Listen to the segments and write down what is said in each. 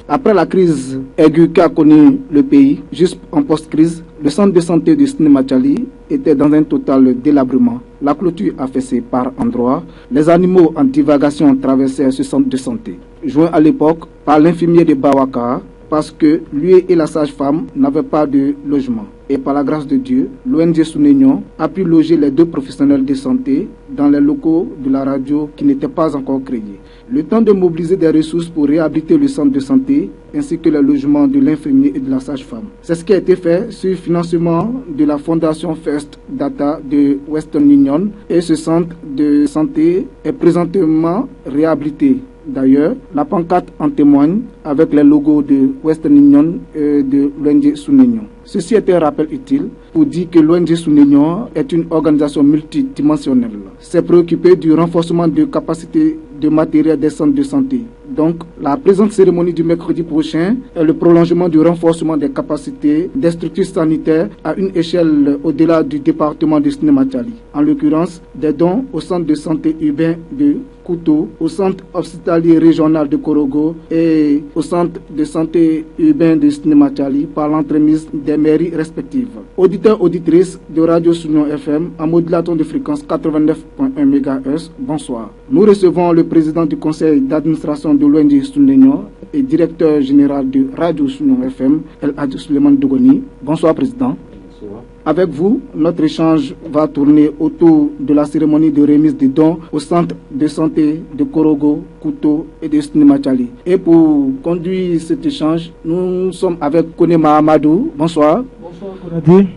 Après la crise aiguë qu'a connue le pays, juste en post-crise, le centre de santé de Snemachali était dans un total délabrement. La clôture affaissée par endroits, les animaux en divagation traversaient ce centre de santé. Joint à l'époque par l'infirmier de Bawaka, parce que lui et la sage-femme n'avaient pas de logement. Et par la grâce de Dieu, l'ONG Sounignon a pu loger les deux professionnels de santé dans les locaux de la radio qui n'étaient pas encore créés. Le temps de mobiliser des ressources pour réhabiliter le centre de santé ainsi que le logement de l'infirmier et de la sage-femme. C'est ce qui a été fait sur le financement de la fondation First Data de Western Union et ce centre de santé est présentement réhabilité. D'ailleurs, la pancarte en témoigne avec les logos de Western Union et de l'ONG Sounignon. Ceci est un rappel utile pour dire que l'ONG Sounignon est une organisation multidimensionnelle. C'est préoccupé du renforcement de capacités de matériel des centres de santé. Donc, la présente cérémonie du mercredi prochain est le prolongement du renforcement des capacités des structures sanitaires à une échelle au-delà du département de Snemachali. En l'occurrence, des dons au centre de santé urbain de Kouto, au centre hospitalier régional de Korogo et au centre de santé urbain de Snemachali par l'entremise des mairies respectives. Auditeurs, auditrices de Radio Sounignon FM en modulation de fréquence 89.1 MHz, bonsoir. Nous recevons le président du conseil d'administration de l'ONG Sounignon et directeur général de Radio Sounignon FM, El Hadj Suleiman Dogoni. Bonsoir président. Bonsoir. Avec vous, notre échange va tourner autour de la cérémonie de remise des dons au centre de santé de Korogo, Kouto et de Snemachali. Et pour conduire cet échange, nous sommes avec Kone Mahamadou. Bonsoir. Bonsoir Konadi.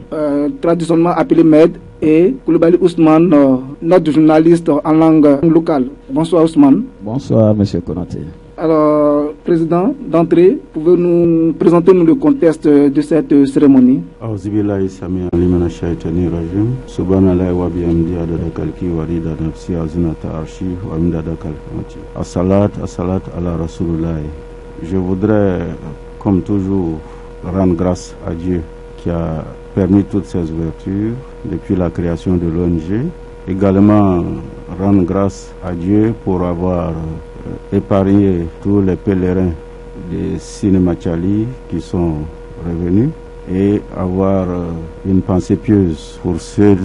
Traditionnellement appelé Med, et Koulibaly Ousmane, notre journaliste en langue locale. Bonsoir Ousmane. Bonsoir Monsieur Konaté. Alors, Président, d'entrée, pouvez-vous nous présenter le contexte de cette cérémonie? Je voudrais, comme toujours, rendre grâce à Dieu qui a permis toutes ces ouvertures depuis la création de l'ONG. Également, rendre grâce à Dieu pour avoir épargné tous les pèlerins de Snemachali qui sont revenus et avoir une pensée pieuse pour ceux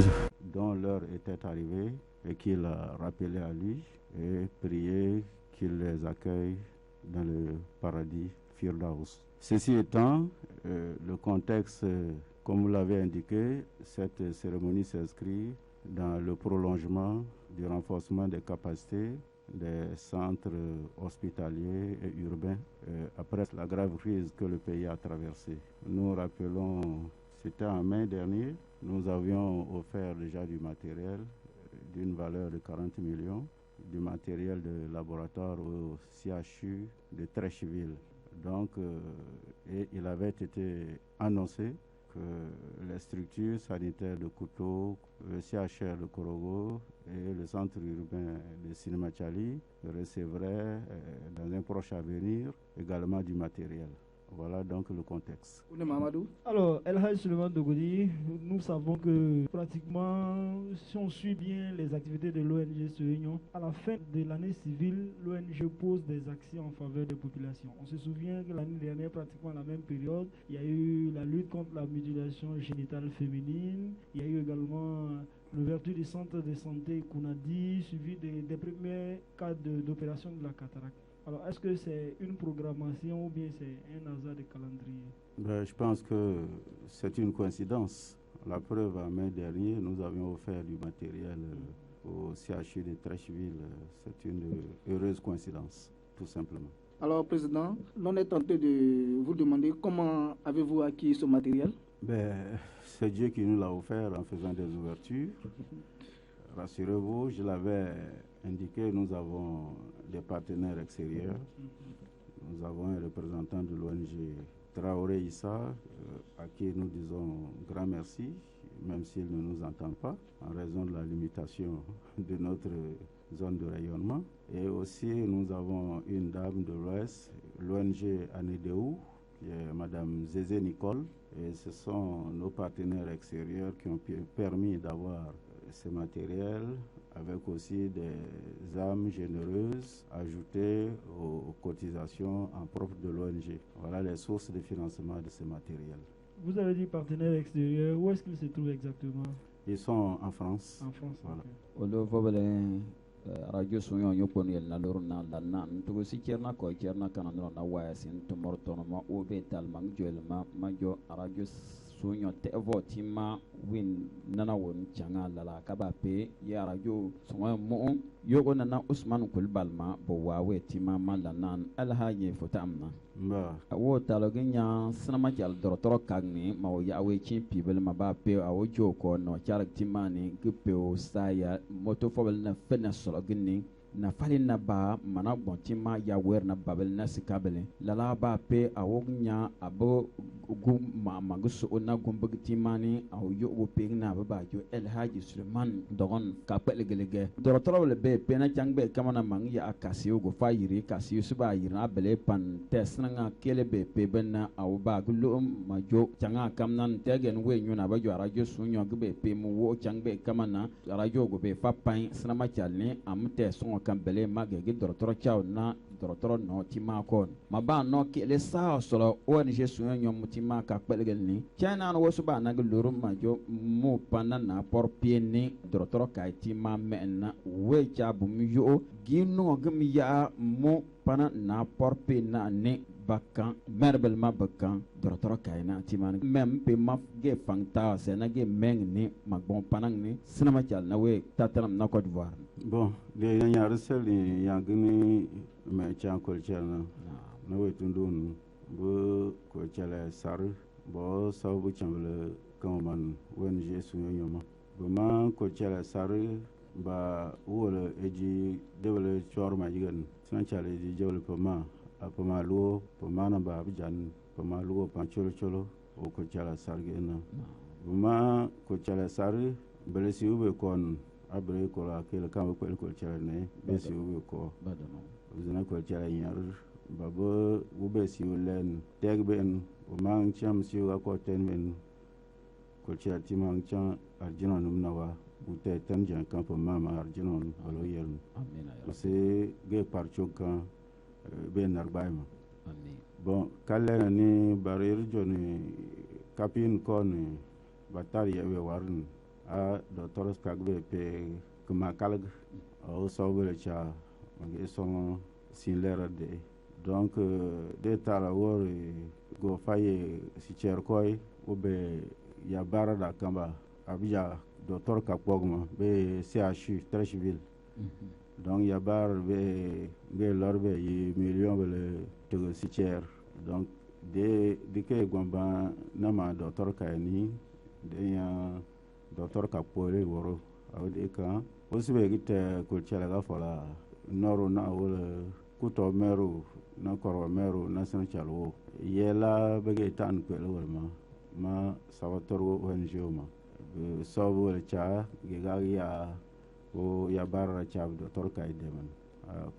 dont l'heure était arrivée et qu'il a rappelé à lui et prier qu'il les accueille dans le paradis Firdaus. Ceci étant, le contexte, comme vous l'avez indiqué, cette cérémonie s'inscrit dans le prolongement du renforcement des capacités des centres hospitaliers et urbains après la grave crise que le pays a traversée. Nous rappelons, c'était en mai dernier, nous avions offert déjà du matériel d'une valeur de 40 millions, du matériel de laboratoire au CHU de Trécheville. Donc, et il avait été annoncé que les structures sanitaires de Kouto, le CHR de Korogo et le centre urbain de Snemachali recevraient dans un proche avenir également du matériel. Voilà donc le contexte. Alors, El Hadj Suleiman Dogoni, nous savons que pratiquement, si on suit bien les activités de l'ONG Sounignon, à la fin de l'année civile, l'ONG pose des actions en faveur des populations. On se souvient que l'année dernière, pratiquement à la même période, il y a eu la lutte contre la mutilation génitale féminine, il y a eu également l'ouverture du centre de santé Kounadi, suivi des premiers cas d'opération de la cataracte. Alors, est-ce que c'est une programmation ou bien c'est un hasard de calendrier? Je pense que c'est une coïncidence. La preuve, en mai dernier, nous avions offert du matériel au CHU de Trécheville. C'est une heureuse coïncidence, tout simplement. Alors, Président, l'on est tenté de vous demander comment avez-vous acquis ce matériel? C'est Dieu qui nous l'a offert en faisant des ouvertures. Rassurez-vous, je l'avais indiqué, nous avons des partenaires extérieurs. Nous avons un représentant de l'ONG Traoré Issa, à qui nous disons grand merci. même s'il ne nous entend pas, en raison de la limitation de notre zone de rayonnement. Et aussi, nous avons une dame de l'Ouest, l'ONG Anedeu, qui est Madame Zézé Nicole. Et ce sont nos partenaires extérieurs qui ont permis d'avoir ces matériels, avec aussi des âmes généreuses ajoutées aux cotisations en propre de l'ONG. Voilà les sources de financement de ces matériels. Vous avez dit partenaires extérieurs, où est-ce qu'ils se trouvent exactement? Ils sont en France. En France, voilà. Radio Soyon Yopon yel na lorna la nan to si cerna ko cerna kanandro na waya sin to mortono ma o betal mang joel ma majo radio Soyon te votima win nana won changa lala kabape ya radio Soyon mo yogo nana Usman Kulbalma bo wawe tima malanan alhaji fotamna ba wo talognya sanama jal dorotoro kagni ma o yawe chimpi bel ma ba pe awo joko no charak timani gupe o saya moto fobel na fena sologinni na falin na ba mana bontima ya wer na babel na sikabele lala ba pe awo nya abo gum ma magusu na gumbug timani aw yo pe na ba jo el haji Suleiman dogon ka pelgelege dorotoro le be pe na changbe kamana mang ya akasiyo go fayiri kasiyo suba yirna bele pan tesnanga kele be pe benna aw ba gulu ma jo changa kamnan tegen we nyuna ba jo radio sunyo gbe pe mu wo changbe kamana radio go be fa pan snama chalni amte son kambele mage gi dorotoro chaw na dorotoro no tima kon ma ba no kele sa solo ONG sunyo nyom tima ka pelgel ni chana no wosuba na gulu ma jo mu panna na por pieni dorotoro ka tima menna we cha bum yo gino gum ya mo pana na por pe na ne bakkan merbel ma bakkan dorotoro ka ina tima mem pe ma ge fangta se na ge meng ni magbon panang ni sinama chal na we tatanam na Côte d'Ivoire. Bon, les gens qui ont gagné mais tiens culture na we tundun bo ko chala sar bo sabu chamle kaman ONG Soyon Yoma bo ma ko chala sar ba wala eji dewle chor ma jigan san chala ji jewle pama apama lo pama na ba bijan pama lo pa cholo cholo o ko chala sar gena bo ma ko chala sar bele si ube kon abre ko la ke kam ko chala ne be si ube ko badano zina ko chala yar babo ube si ulen tegben o mang cham si ga ko tenmen ko chala timang chan arjino numnawa ute tan jan kan po mama arjino alo yer amina ya se ge parcho kan be narbaima amin bon kala ni barir joni kapin kon batari ya we warn a docteur skagbe pe kuma kalg o sawbele cha ngi son sinlera de donc de tala wor go faye si cher koy obe ya barada kamba abija docteur kapogma be CHU Trècheville donc ya bar be lorbe yi million bele to si cher donc de ke gomba nama docteur kayni de ya docteur kapole woro awde ka osibe gite kulchala ga fola noro na wala kuto meru na korwa meru na sana chalwo yela bege tan kwelo ma sawatoro wanjoma sabu le cha gigaria o ya barra cha docteur kaideman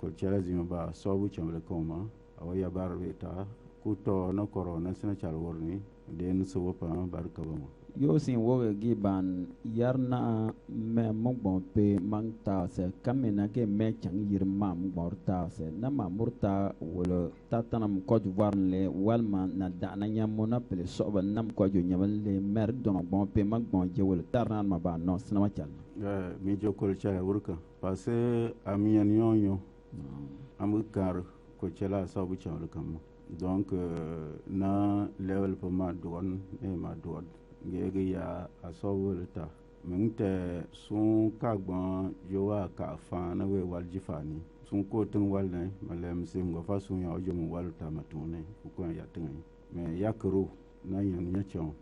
kulchala zimba sabu chamle koma aw ya bar beta kuto na korwa na sana chalwo ni den so pa barka bama yo sin wowe giban yarna me mongbon pe mangta se kamena ke me chang yirma murta se na ma murta wala tatanam Côte d'Ivoire le walma na dana nyamona pele soba nam ko jo nyamal le mer don bon pe magbon je wala tarnan ma ba no snama chal mi jokol chala wurka parce amian yonyo amukar ko chala sabu chawle kam donc na level pour ma douane et ma douane ngege ya asowolta mengte sun kagbon yowa ka fa na we walji fani sun ko tun walne malem sim go fa sun ya ojo mu walta matune ko ya tin me yakru na yan nyachon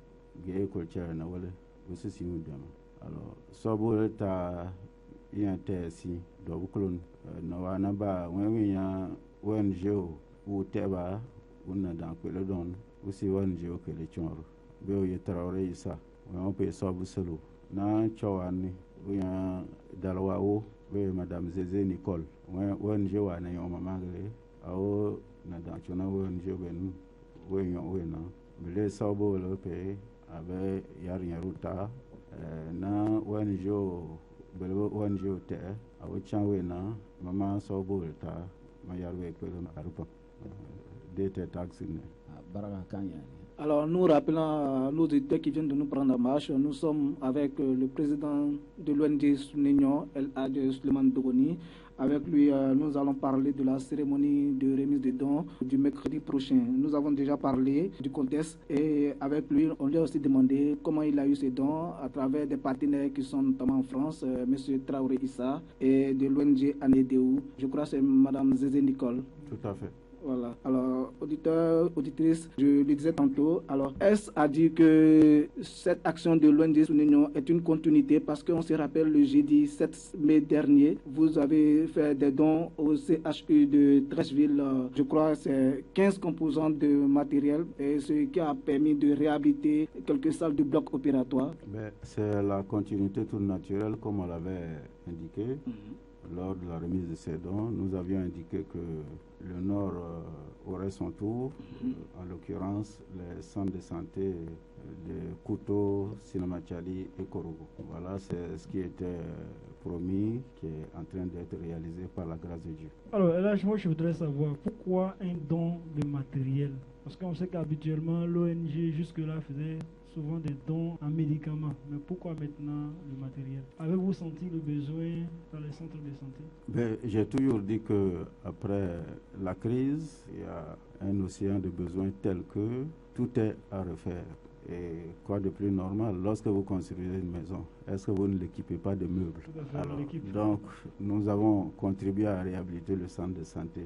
ge ko chere na wale usi simu dama alors sobolta yante si do buklon na wana ba wewe ya wenjo u teba unna dan ko le don usi wenjo ke le chonro be o Traoré Issa on peut savoir cela. Na chawani uya dalwao we madame Zézé Nicole ONG wa na yo mamagre ao na danchona ONG ben we yo we na bele sabo le pe avec yar yaruta na ONG bele ONG te ao chanwe na mama sabo ta ma yarwe ko na arupa dete taxi ne baraka kanya. Alors nous rappelons à nos auditeurs qui viennent de nous prendre en marche, nous sommes avec le président de l'ONG Sunignon, El Hadj Suleiman Dogoni. Avec lui, nous allons parler de la cérémonie de remise des dons du mercredi prochain. Nous avons déjà parlé du contexte et avec lui, on lui a aussi demandé comment il a eu ses dons à travers des partenaires qui sont notamment en France, M. Traoré Issa et de l'ONG Anedeu. Je crois que c'est Mme Zézé Nicole. Tout à fait. Voilà. Alors, auditeurs, auditrices, je le disais tantôt. Alors, est-ce à dire que cette action de l'ONG Sunignon est une continuité parce qu'on se rappelle le jeudi 7 mai dernier, vous avez fait des dons au CHU de Trècheville. Je crois que c'est 15 composants de matériel et ce qui a permis de réhabiliter quelques salles de bloc opératoire. C'est la continuité toute naturelle comme on l'avait indiqué. Lors de la remise de ces dons, nous avions indiqué que le Nord aurait son tour, en l'occurrence les centres de santé de Kouto, Sinamachali et Korogo. Voilà, c'est ce qui était promis, qui est en train d'être réalisé par la grâce de Dieu. Alors là, moi je voudrais savoir pourquoi un don de matériel? Parce qu'on sait qu'habituellement l'ONG jusque-là faisait souvent des dons en médicaments. Mais pourquoi maintenant le matériel? Avez-vous senti le besoin dans les centres de santé? J'ai toujours dit qu'après la crise, il y a un océan de besoins tel que tout est à refaire. Et quoi de plus normal, lorsque vous construisez une maison, est-ce que vous ne l'équipez pas de meubles? Alors, donc, nous avons contribué à réhabiliter le centre de santé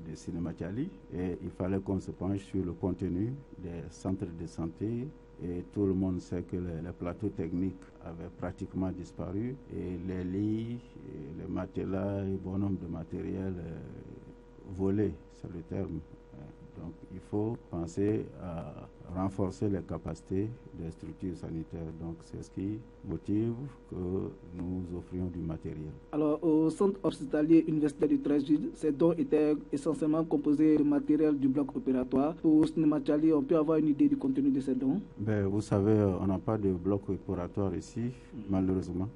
de Sinamachali et il fallait qu'on se penche sur le contenu des centres de santé. Et tout le monde sait que les plateaux techniques avaient pratiquement disparu et les lits, et les matelas et bon nombre de matériel volés, c'est le terme. Donc il faut penser à renforcer les capacités des structures sanitaires. Donc c'est ce qui motive que nous offrions du matériel. Alors au centre hospitalier universitaire du Trècheville, ces dons étaient essentiellement composés de matériel du bloc opératoire. Pour Sinamachali, on peut avoir une idée du contenu de ces dons? Vous savez, on n'a pas de bloc opératoire ici, malheureusement.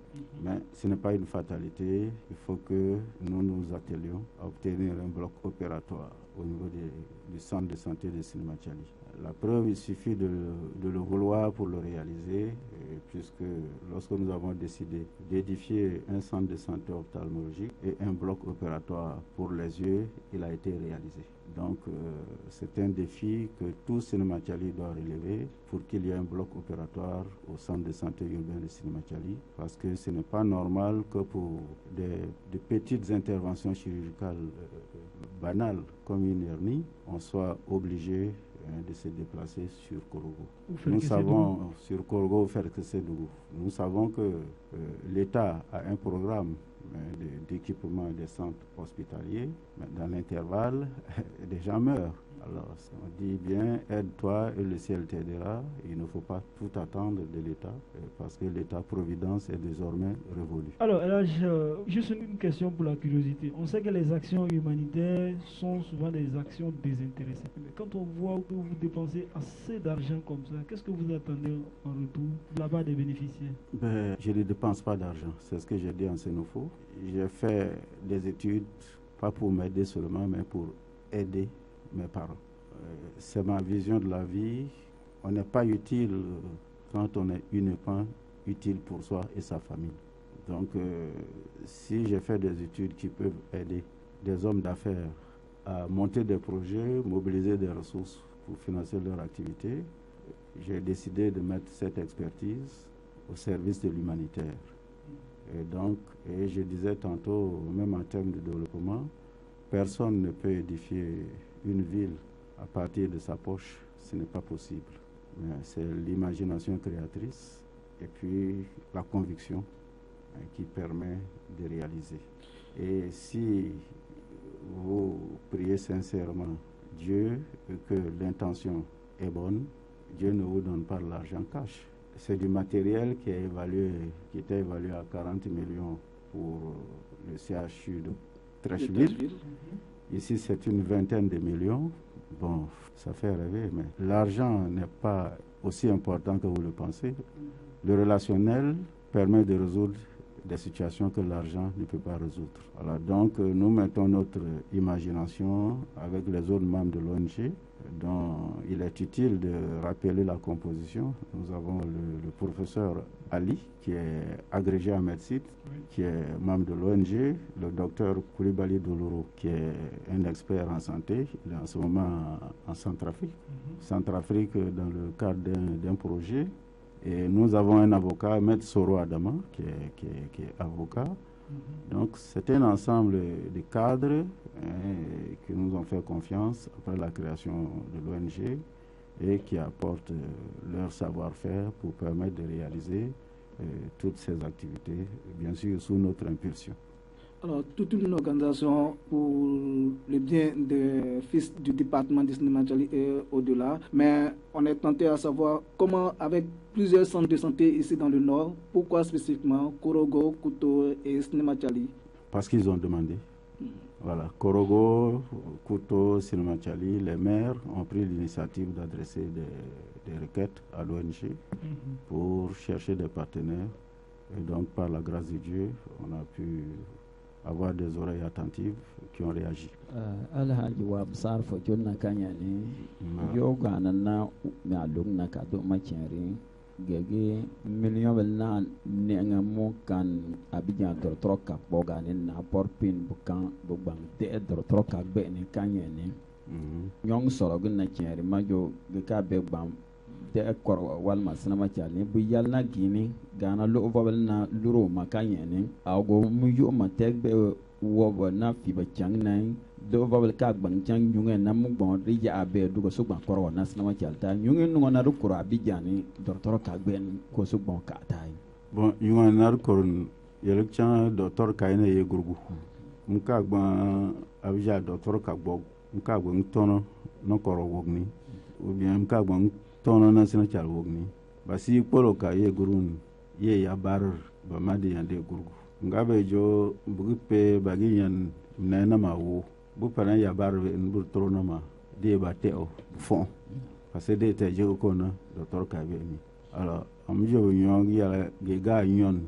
Mais ce n'est pas une fatalité. Il faut que nous nous attelions à obtenir un bloc opératoire au niveau du centre de santé de Sinamachali. La preuve, il suffit de le vouloir pour le réaliser, puisque lorsque nous avons décidé d'édifier un centre de santé ophtalmologique et un bloc opératoire pour les yeux, il a été réalisé. Donc, c'est un défi que tout Sinamachali doit relever pour qu'il y ait un bloc opératoire au centre de santé urbain de Sinamachali, parce que ce n'est pas normal que pour des petites interventions chirurgicales banales comme une hernie, on soit obligé de se déplacer sur Korogo. Nous savons sur Korogo faire que c'est Dougou. Nous savons que l'État a un programme d'équipement des centres hospitaliers, mais dans l'intervalle, des gens meurent. Alors, on dit bien, aide-toi et le ciel t'aidera. Il ne faut pas tout attendre de l'État, parce que l'État-providence est désormais révolu. Alors, là, juste une question pour la curiosité. On sait que les actions humanitaires sont souvent des actions désintéressées. Mais quand on voit que vous dépensez assez d'argent comme ça, qu'est-ce que vous attendez en retour de la part des bénéficiaires? Je ne dépense pas d'argent. C'est ce que j'ai dit en Sénofo. J'ai fait des études, pas pour m'aider seulement, mais pour aider mes parents. C'est ma vision de la vie. On n'est pas utile quand on est uniquement utile pour soi et sa famille. Donc, si j'ai fait des études qui peuvent aider des hommes d'affaires à monter des projets, mobiliser des ressources pour financer leur activité, j'ai décidé de mettre cette expertise au service de l'humanitaire. Et donc, je disais tantôt, même en termes de développement, personne ne peut édifier une ville à partir de sa poche, ce n'est pas possible. C'est l'imagination créatrice et puis la conviction qui permet de réaliser. Et si vous priez sincèrement Dieu et que l'intention est bonne, Dieu ne vous donne pas l'argent cash. c'est du matériel qui était évalué à 40 millions pour le CHU de Trècheville. Ici, c'est une vingtaine de millions. Bon, ça fait rêver, mais l'argent n'est pas aussi important que vous le pensez. Le relationnel permet de résoudre des situations que l'argent ne peut pas résoudre. Voilà, donc nous mettons notre imagination avec les autres membres de l'ONG, dont il est utile de rappeler la composition. Nous avons le professeur Ali, qui est agrégé en médecine, qui est membre de l'ONG, le docteur Koulibaly Doulourou, qui est un expert en santé. Il est en ce moment en Centrafrique. Centrafrique dans le cadre d'un projet. Et nous avons un avocat, Maître Soro Adama, qui est avocat. Donc c'est un ensemble de cadres qui nous ont fait confiance après la création de l'ONG et qui apportent leur savoir-faire pour permettre de réaliser toutes ces activités, bien sûr sous notre impulsion. Alors, toute une organisation pour le bien des fils du département de Snema-Tchali et au-delà. Mais on est tenté à savoir comment, avec plusieurs centres de santé ici dans le Nord, pourquoi spécifiquement Korogo, Kouto et Snema-Tchali? Parce qu'ils ont demandé. Voilà, Korogo, Kouto, Snema-Tchali, les maires ont pris l'initiative d'adresser des requêtes à l'ONG pour chercher des partenaires. Et donc, par la grâce de Dieu, on a pu avoir des oreilles attentives qui ont réagi. Alhaji wa Sarr fo jonna kanyani yoga nanna me alugna ka do macheri gege million belna ne mo kan Abidjan dortro ka boga ne na porpin bukan bubang de dortro ka be ne kanyani nyong soro gna cheri majo ge ka be bam de kor wal masna chali bu yalna gini gana lo vobel na luro makanyani ago mu yo mategbe wo na fi ba chang nai do vobel ka bang chang nyunge na mu bon rija abe du ko su ban kor na sna chalta nyunge no na ru kura bijani docteur ka ben ko su bon ka tai bon nyunge na ru kor yelek chan docteur ka ina ye gurgu mu ka gban abija docteur ka bog mu ka gban tono no kor wogni ou bien mu ka gban tono na sina chal wogni basi polo ka ye gurun ye ya bar ba madi yande gurgu ngabe jo bugipe bagi yan na ma wo bu pana ya bar bu trono ma de ba teo fond parce que de te jo ko na docteur ka be ni alors am jo nyon ya ge ga nyon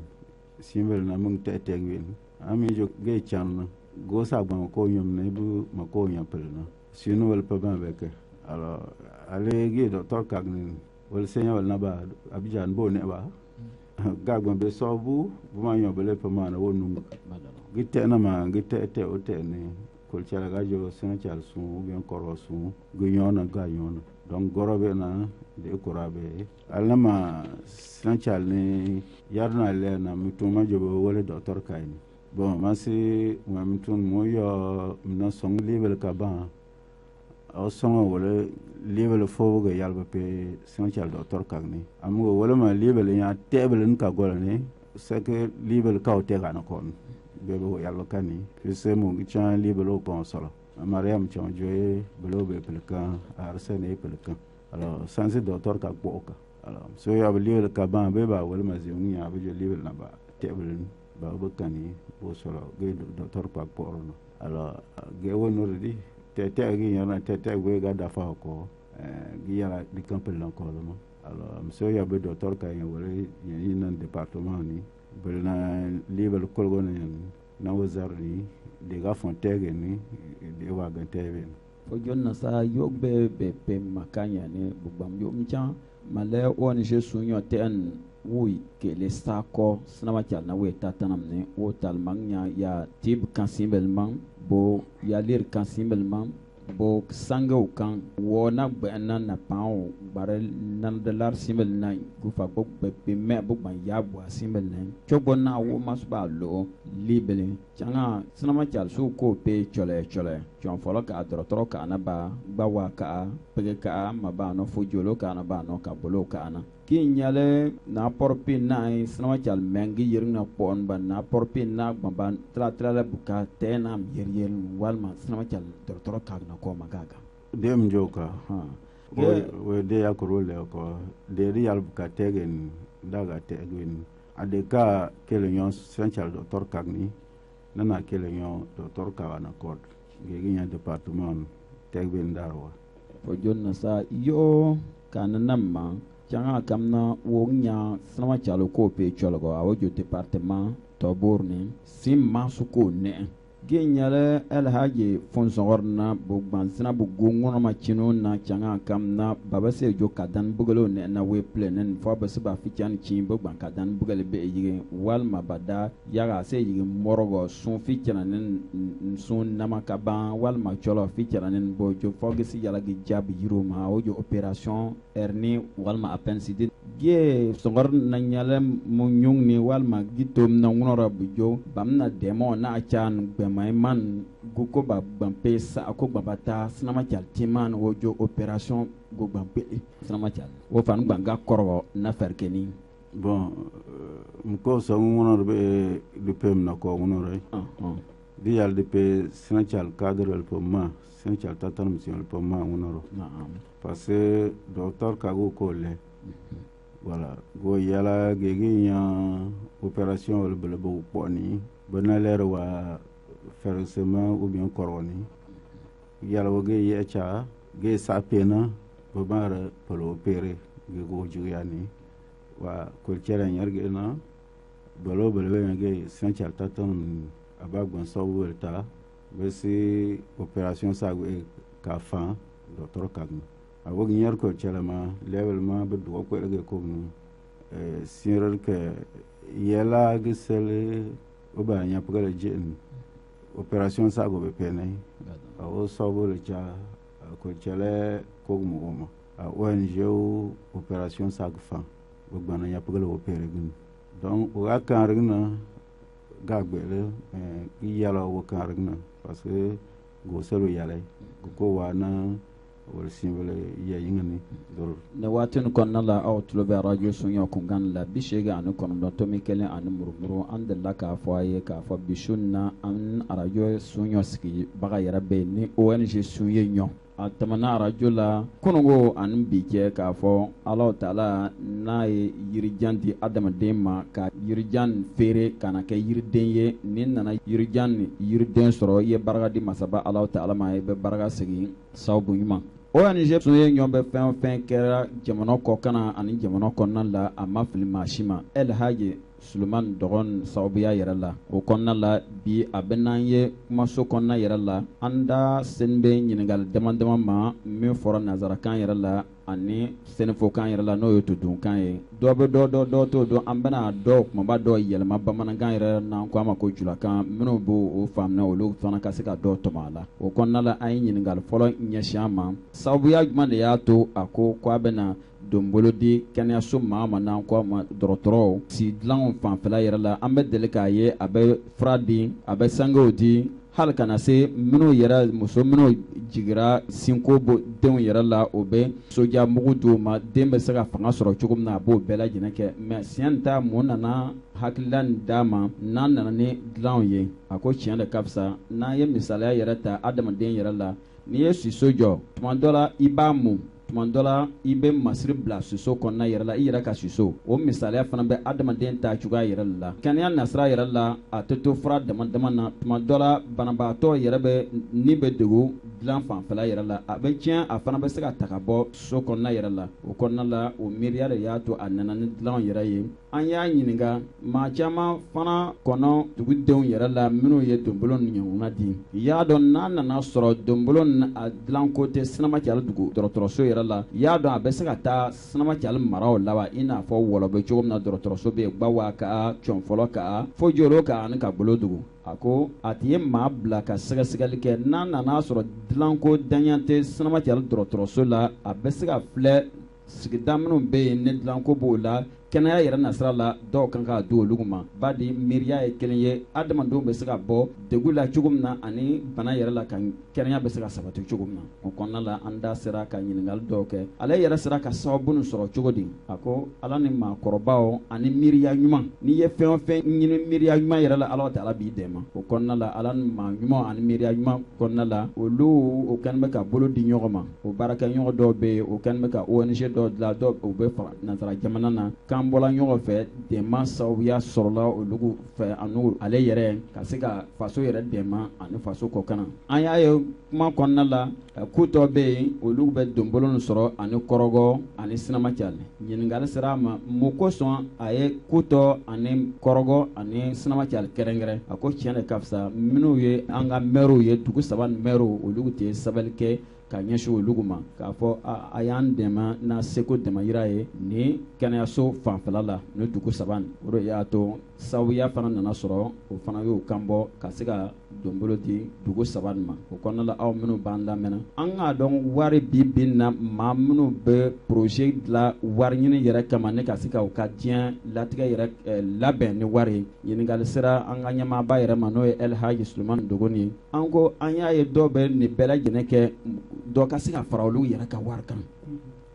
simbel na mung te te ngin am jo ge chan go sa gban ko nyom ne bu ma ko nyam pel na sino wel pa ban be ke alors ale ge docteur ka ni wal senya wal na ba Abidjan bo ne ba gagban be sobu buma nyo bele pa mana wonu gite na ma gite te o te ne kol chala gajo sena chal su bien koro su gunyona ga yona donc gorobe na de korabe alama sena chal ne yarna le na mituma jobo wala docteur kayni bon masi mo mitun moyo na song level ka ba o songo wala level fo ga yalba pe senchal docteur kagni amu wala ma level ya table ka gola ne c'est que level ka o te ga na kon be bo yalba kani fi mo gicha level o pon solo mariam chon joye belo be pelkan arsene pelkan alors sans docteur ka boka alors so ya level ka ba be ba wala ma ziuni ya be level na ba table ba bo kani bo solo ge docteur pa porno alors ge wonori di tete gi yana tete we ga dafa ko gi yana di campel encore mo alors monsieur ya be docteur ka yan wala yan nan département ni belna level kolgo na wazarni de ga fontege ni de wa ga tebe fo jonna sa yogbe be makanya ne bugbam yo mcha male on je sunyo ten oui que les sako snama chal na we tatanam ne o talmanya ya tib kansimbelman bo ya lir kansimbelman bo sango kan wona bana na pao bare nan de lar simbel na gufa bo be me bo ban ya bo simbel na chobo na wo masba lo libele changa snama chal su ko pe chole chon folo ka dorotoro ka na ba gbawa ka pege ka ma ba no fujolo ka na ba no ka bolo ka na kin nyale na porpin na snama chal mengi yirna pon ba na porpin na ban tra la buka tenam yer walma snama chal dorotoro ka na ko magaga dem joka we de ya ko le ko de yal ka tegen daga tegen adeka kelonyo central docteur Kagni nana kelonyo docteur Kawana Kod geginya departement tegben darwa o jonna sa yo kananamma changa kamna wonya sama chalo ko pe chologo awojo departement to borni simma suko ne genyale alhaji fonsogorna bugban sina bugungono machino na changa kamna babase jo kadan bugalo ne na we plenen fo basba fichan chin bugban kadan bugale be yige walma bada yaga se yige morogo sun fichan nen sun namakaban walma cholo fichan nen bojo fogisi yala gi jab yiroma ojo operation erni walma appendicite ge songor na nyale munyung ni walma gitom na ngonora bujo bamna demo na achan mai man guko ba bampe sa ko babata sinama chal timan wojo operation go bampe sinama chal wo fan banga korwo na ferkeni bon mko so ngonor be de pem na ko ngonor di yal de pe sinachal cadre le poma sinachal tatan mission le poma ngonor parce que docteur Kago Kole voilà go yala gege ya opération le bo poni bonalere wa ferusement ou bien coroni yalla woge yecha ge sapena babara polo opéré ge go jugani wa ko cere nyarge na bolo ge central taton abagban sawulta besi opération sa ka fa docteur Kagni awoge nyar ko cere ma level ma be do ko ge ko no siral ke yalla ge sele oba nya pugala jeni opération sa go be pene o sobo le cha ko chele ko mo a ONG opération sa go fa go bana ya pugala opéré gun donc o akan rigna gagbele ki yala o kan rigna parce que go selo yale ko wana wala simbele ya yingani dor ne watin konna la outlo be radio sunyo kungan la bishega anu kono to mikele anu murmuru andalla ka foye ka fo bishunna an radio sunyo ski baga yarabe ni ONG sunye nyo atamana radio la konogo anu bije ka fo Allah taala na yirijanti adama dema ka yirijan fere kana ke yirdenye nin nana yirijan yirden soro ye barga di masaba Allah taala ma be barga sigi sawbu yuma ONG sunye nyombe fen kera jamano ko kana ani jamano konna la amma fil mashima el haji Suleiman dogon saubiya yaralla o konna la bi abenanye maso konna yaralla anda senbe nyingal demandama ma mi fora nazara kan yaralla ani senfo kan yaralla no yoto dun kan ye dobe do to ambana do kuma ba do yelma bamana kan yaralla na ko ama ko jula kan mino bo o famna o lo fana ka se ka do to mala o konna la ay nyingal folo nyashama saubiya jumande ya to ako ko abena dombolo di kɛnɛyaso maa ma n'an ko ma dɔgɔtɔrɔw si dilanw fanfɛla yɛrɛ la an bɛ deli k'a ye a bɛ fura di a bɛ sangew di hali kana se minnu yɛrɛ muso minnu jigira sinko denw yɛrɛ la o bɛ soja mugu di o ma den bɛ se ka fanga sɔrɔ cogo min na a b'o bɛɛ lajɛlen kɛ mɛ siɲɛ ta mun nana hakilila nin d'a ma n'an nana ni dilanw ye a ko tiɲɛ de ka fisa n'an ye misaliya yɛrɛ ta adamaden yɛrɛ la n'i ye siso jɔ tuma dɔ la i b'a mun tuma dɔ la i bɛ masiri bila siso kɔnɔna yɛrɛ la i yɛrɛ ka siso o misaliya fana bɛ adamaden ta cogoya yɛrɛ la kɛnɛya nasira yɛrɛ la a tɛ to fura dama dama na tuma dɔ la banabaatɔ yɛrɛ bɛ ni bɛ dogo dilan fanfɛla yɛrɛ la a bɛ tiɲɛ a fana bɛ se ka ta ka bɔ so kɔnɔna yɛrɛ la o kɔnɔna la o miiriya de y'a to a nana ni dilanw yɛrɛ ye an y'a ɲininka maa caman fana kɔnɔ dugudenw yɛrɛ la minnu ye donbolo ni ɲɔgɔnna di i y'a dɔn n'a nana sɔrɔ donbolo a dilanko tɛ sinama cari dugu dɔgɔtɔrɔso yɛrɛ la i y'a dɔn a bɛ se ka taa sinama cari maraw la wa i n'a fɔ wɔlɔ bɛ cogo min na dɔgɔtɔrɔso bɛ yen gbawa ka cɔn fɔlɔ ka fo joro ka ani ka bolo dugu a ko a tɛ ye maa bila ka sɛgɛsɛgɛli kɛ n'a nana sɔrɔ dilanko daɲɛ tɛ sinama cari dɔgɔtɔrɔso la a bɛ se ka filɛ sigida minnu bɛ yen ne dilanko b'o la kɛnɛya yɛrɛ nasira la dɔw kan k'a di olu ma ba di miiriya ye kelen ye adamadenw bɛ se ka bɔ degun la cogo min na ani bana yɛrɛ la ka kɛnɛya bɛ se ka sabati cogo min na o kɔnɔna la an da sera ka ɲininkali dɔw kɛ ale yɛrɛ sera ka sababu nin sɔrɔ cogo di a ko ala ni maakɔrɔbaw ani miiriya ɲuman n'i ye fɛn o fɛn ɲini miiriya ɲuman yɛrɛ la ala ta'ala b'i dɛmɛ o kɔnɔna la ala ni maa ɲuman ani miiriya ɲuman kɔnɔna la olu o kɛlen bɛ ka bolo di ɲɔgɔn ma o baarakɛɲɔgɔn dɔw bɛ yen o kɛlen bɛ ka ONG dɔw dilan dɔw u bɛ fara nanzara jamana na k'an bɔla ɲɔgɔn fɛ dɛmɛ sababuya sɔrɔla olu fɛ ani ale yɛrɛ ka se ka faso yɛrɛ dɛmɛ ani faso kɔkan an y'a ye kuma kɔnɔna la ku dɔ bɛ yen olu bɛ donbolo nin sɔrɔ ani kɔrɔgɔ ani sinama cali ɲininkali sera a ma mun kosɔn a ye ku tɔ ani kɔrɔgɔ ani sinama cali kɛrɛnkɛrɛn a ko tiɲɛ de ka fisa minnu ye an ka mɛruw ye dugu saba ni mɛruw olu tɛ sabali kɛ ka ɲɛsin olugu ma k'a fɔ a y'an dɛmɛ n'a seko dɛmɛyira ye ni kɛnɛyaso fanfɛla la ni dugu saba o de y'a to sababuya fana nana sɔrɔ o fana y'o kan bɔ ka se ka donbolo di dugu saba ma o kɔnɔna la aw minnu b'an lamɛnna an k'a dɔn wari bi na maa minnu bɛ projet dilan wari ɲini yɛrɛ kama ne ka se ka u ka diɲɛ latigɛ yɛrɛ labɛn ni wari ye ɲininkali sera an ka ɲɛmaaba yɛrɛ ma n'o ye Elhaji Sulemani Dogoni ye an ko an y'a ye dɔw bɛ nin bɛɛ lajɛlen kɛ dɔ ka se ka fara olu yɛrɛ ka wari kan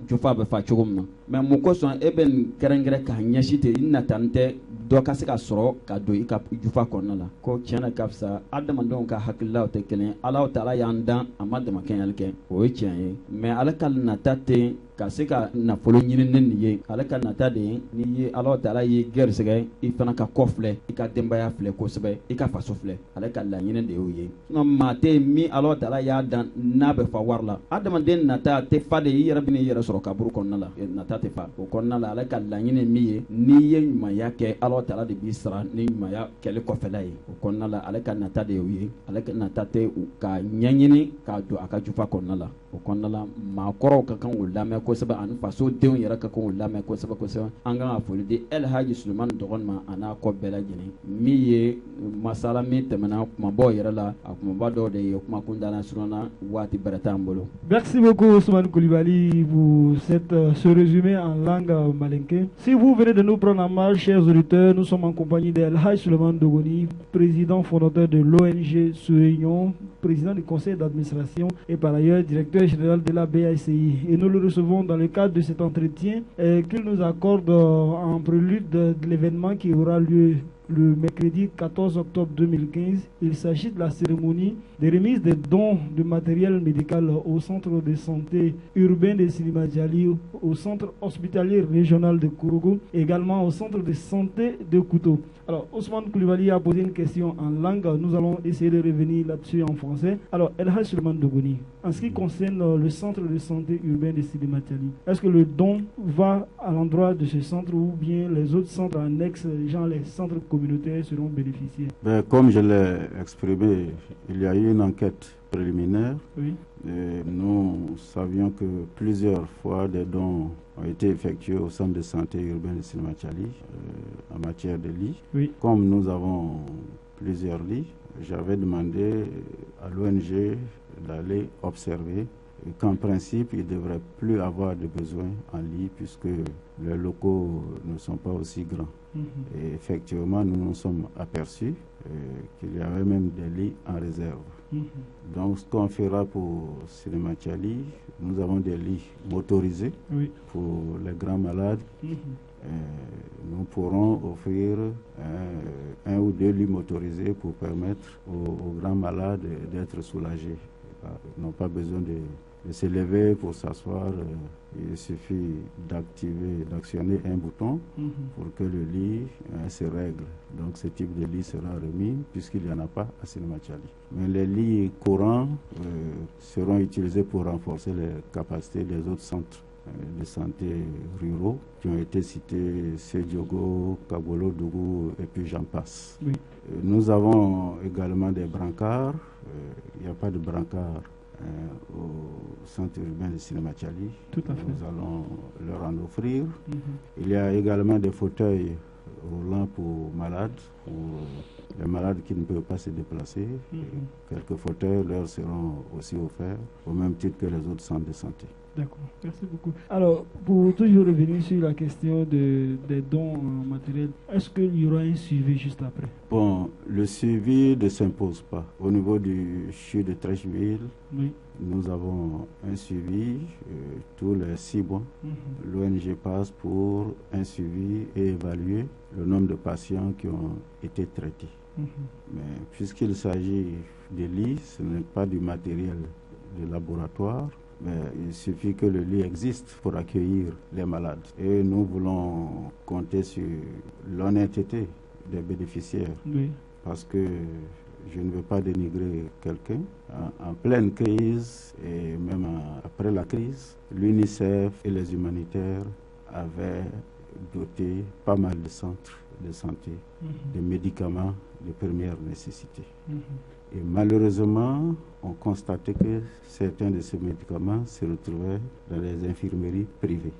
jufa bɛ fa cogo min na mais mun kosɔn e bɛ nin kɛrɛnkɛrɛn k'a ɲɛsin ten i natan tɛ dɔ ka se ka sɔrɔ ka don i ka jufa kɔnɔna la ko tiɲɛ na ka fisa adamadenw ka hakililaw tɛ kelen Ala ta'ala y'an dan a ma damakɛɲɛli kɛ o ye tiɲɛ ye mais ale ka nata tɛ ka se ka nafolo ɲini ne nin ye ale ka nata de ye n'i ye Ala ta'ala ye gɛrisɛgɛ i fana ka kɔ filɛ i ka denbaya filɛ kosɛbɛ i ka faso filɛ ale ka laɲini de y'o ye sinon maa tɛ min Ala ta'ala y'a dan n'a bɛ fa wari la adamaden nata tɛ fa de i yɛrɛ bɛ n'i yɛrɛ sɔrɔ kaburu kɔnɔna la nata tɛ fa o kɔnɔna la ale ka laɲini min ye n'i ye ɲumanya kɛ Ala ta'ala de b'i sara ni ɲumanya kɛli kɔfɛla ye o kɔnɔna la ale ka nata de y'o ye ale ka nata tɛ ka ɲɛɲini k'a don a ka jufa kɔnɔna la o kɔnɔna la maakɔrɔw ka kan k'o lamɛn kosɛbɛ ani faso denw yɛrɛ ka kan k'o lamɛn kosɛbɛ kosɛbɛ an kan ka foli di Elhaji Sulemani Dɔgɔni ma a n'a kɔ bɛɛ lajɛlen min ye masala min tɛmɛna kumabaw yɛrɛ la a kumaba dɔw de ye kuma kuntala surunna waati bɛrɛ t'an bolo. Merci beaucoup Ousmane Coulibaly pour ce résumé en langue malinké. Si vous venez de nous prendre en marche, chers auditeurs, nous sommes en compagnie d'Elhaji Sulemani Dogoni, président fondateur de l'ONG Sueignon, président du conseil d'administration et par ailleurs directeur général de la BACI. Et nous le recevons dans le cadre de cet entretien qu'il nous accorde en prélude de l'événement qui aura lieu le mercredi 14 octobre 2015. Il s'agit de la cérémonie de remise des dons de matériel médical au centre de santé urbain de Silimadjali, au centre hospitalier régional de Kourougou, également au centre de santé de Kouto. Alors, Ousmane Coulibaly a posé une question en langue. Nous allons essayer de revenir là-dessus en français. Alors, Elhaji Sulemani Dogoni, en ce qui concerne le centre de santé urbain de Silimadjali, est-ce que le don va à l'endroit de ce centre ou bien les autres centres annexes, genre les centres communautaires, seront bénéficiés? Comme je l'ai exprimé, il y a eu une enquête préliminaire. Oui. Et nous savions que plusieurs fois des dons ont été effectués au centre de santé urbain de Silimadjali en matière de lits. Oui. Comme nous avons plusieurs lits, j'avais demandé à l'ONG d'aller observer et qu'en principe, il ne devrait plus avoir de besoin en lits puisque les locaux ne sont pas aussi grands. Et effectivement, nous nous sommes aperçus qu'il y avait même des lits en réserve. Donc, ce qu'on fera pour Silimadjali, nous avons des lits motorisés pour les grands malades. Nous pourrons offrir un ou deux lits motorisés pour permettre aux grands malades d'être soulagés. Ils n'ont pas besoin de se lever pour s'asseoir. Il suffit d'actionner un bouton pour que le lit se règle. Donc ce type de lit sera remis puisqu'il n'y en a pas à Silimadjali. Mais les lits courants seront utilisés pour renforcer les capacités des autres centres de santé ruraux qui ont été cités, Sédiogo, Kabolo, Dougou et puis j'en passe. Oui. Nous avons également des brancards. Il n'y a pas de brancard au centre urbain de Silimadjali. Tout à fait. Nous allons leur en offrir. Il y a également des fauteuils roulants pour malades, pour les malades qui ne peuvent pas se déplacer. Quelques fauteuils leur seront aussi offerts, au même titre que les autres centres de santé. D'accord, merci beaucoup. Alors, pour toujours revenir sur la question des dons matériels, est-ce qu'il y aura un suivi juste après? Bon, le suivi ne s'impose pas. Au niveau du CHU de Treichville, Oui. nous avons un suivi tous les 6 mois. L'ONG passe pour un suivi et évaluer le nombre de patients qui ont été traités. Mais puisqu'il s'agit de lits, ce n'est pas du matériel de laboratoire. Mais il suffit que le lit existe pour accueillir les malades. Et nous voulons compter sur l'honnêteté des bénéficiaires. Oui. Parce que je ne veux pas dénigrer quelqu'un. En pleine crise et même après la crise, l'UNICEF et les humanitaires avaient doté pas mal de centres de santé, de médicaments de première nécessité. Et malheureusement, on constatait que certains de ces médicaments se retrouvaient dans les infirmeries privées.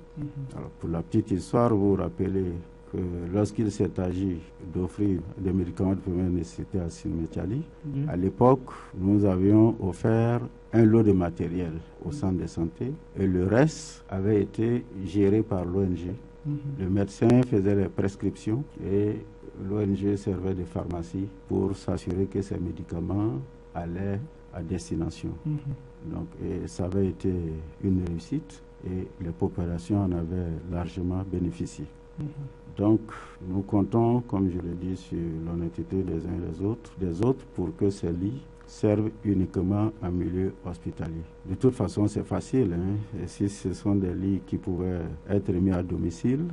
Alors, pour la petite histoire, vous vous rappelez que lorsqu'il s'est agi d'offrir des médicaments de première nécessité à Sinématiali, à l'époque, nous avions offert un lot de matériel au centre de santé et le reste avait été géré par l'ONG. Le médecin faisait les prescriptions et l'ONG servait de pharmacie pour s'assurer que ces médicaments allaient à destination. Donc, et ça avait été une réussite et les populations en avaient largement bénéficié. Donc, nous comptons, comme je l'ai dit, sur l'honnêteté des uns et des autres pour que ces lits servent uniquement en milieu hospitalier. De toute façon, c'est facile. Et si ce sont des lits qui pouvaient être mis à domicile,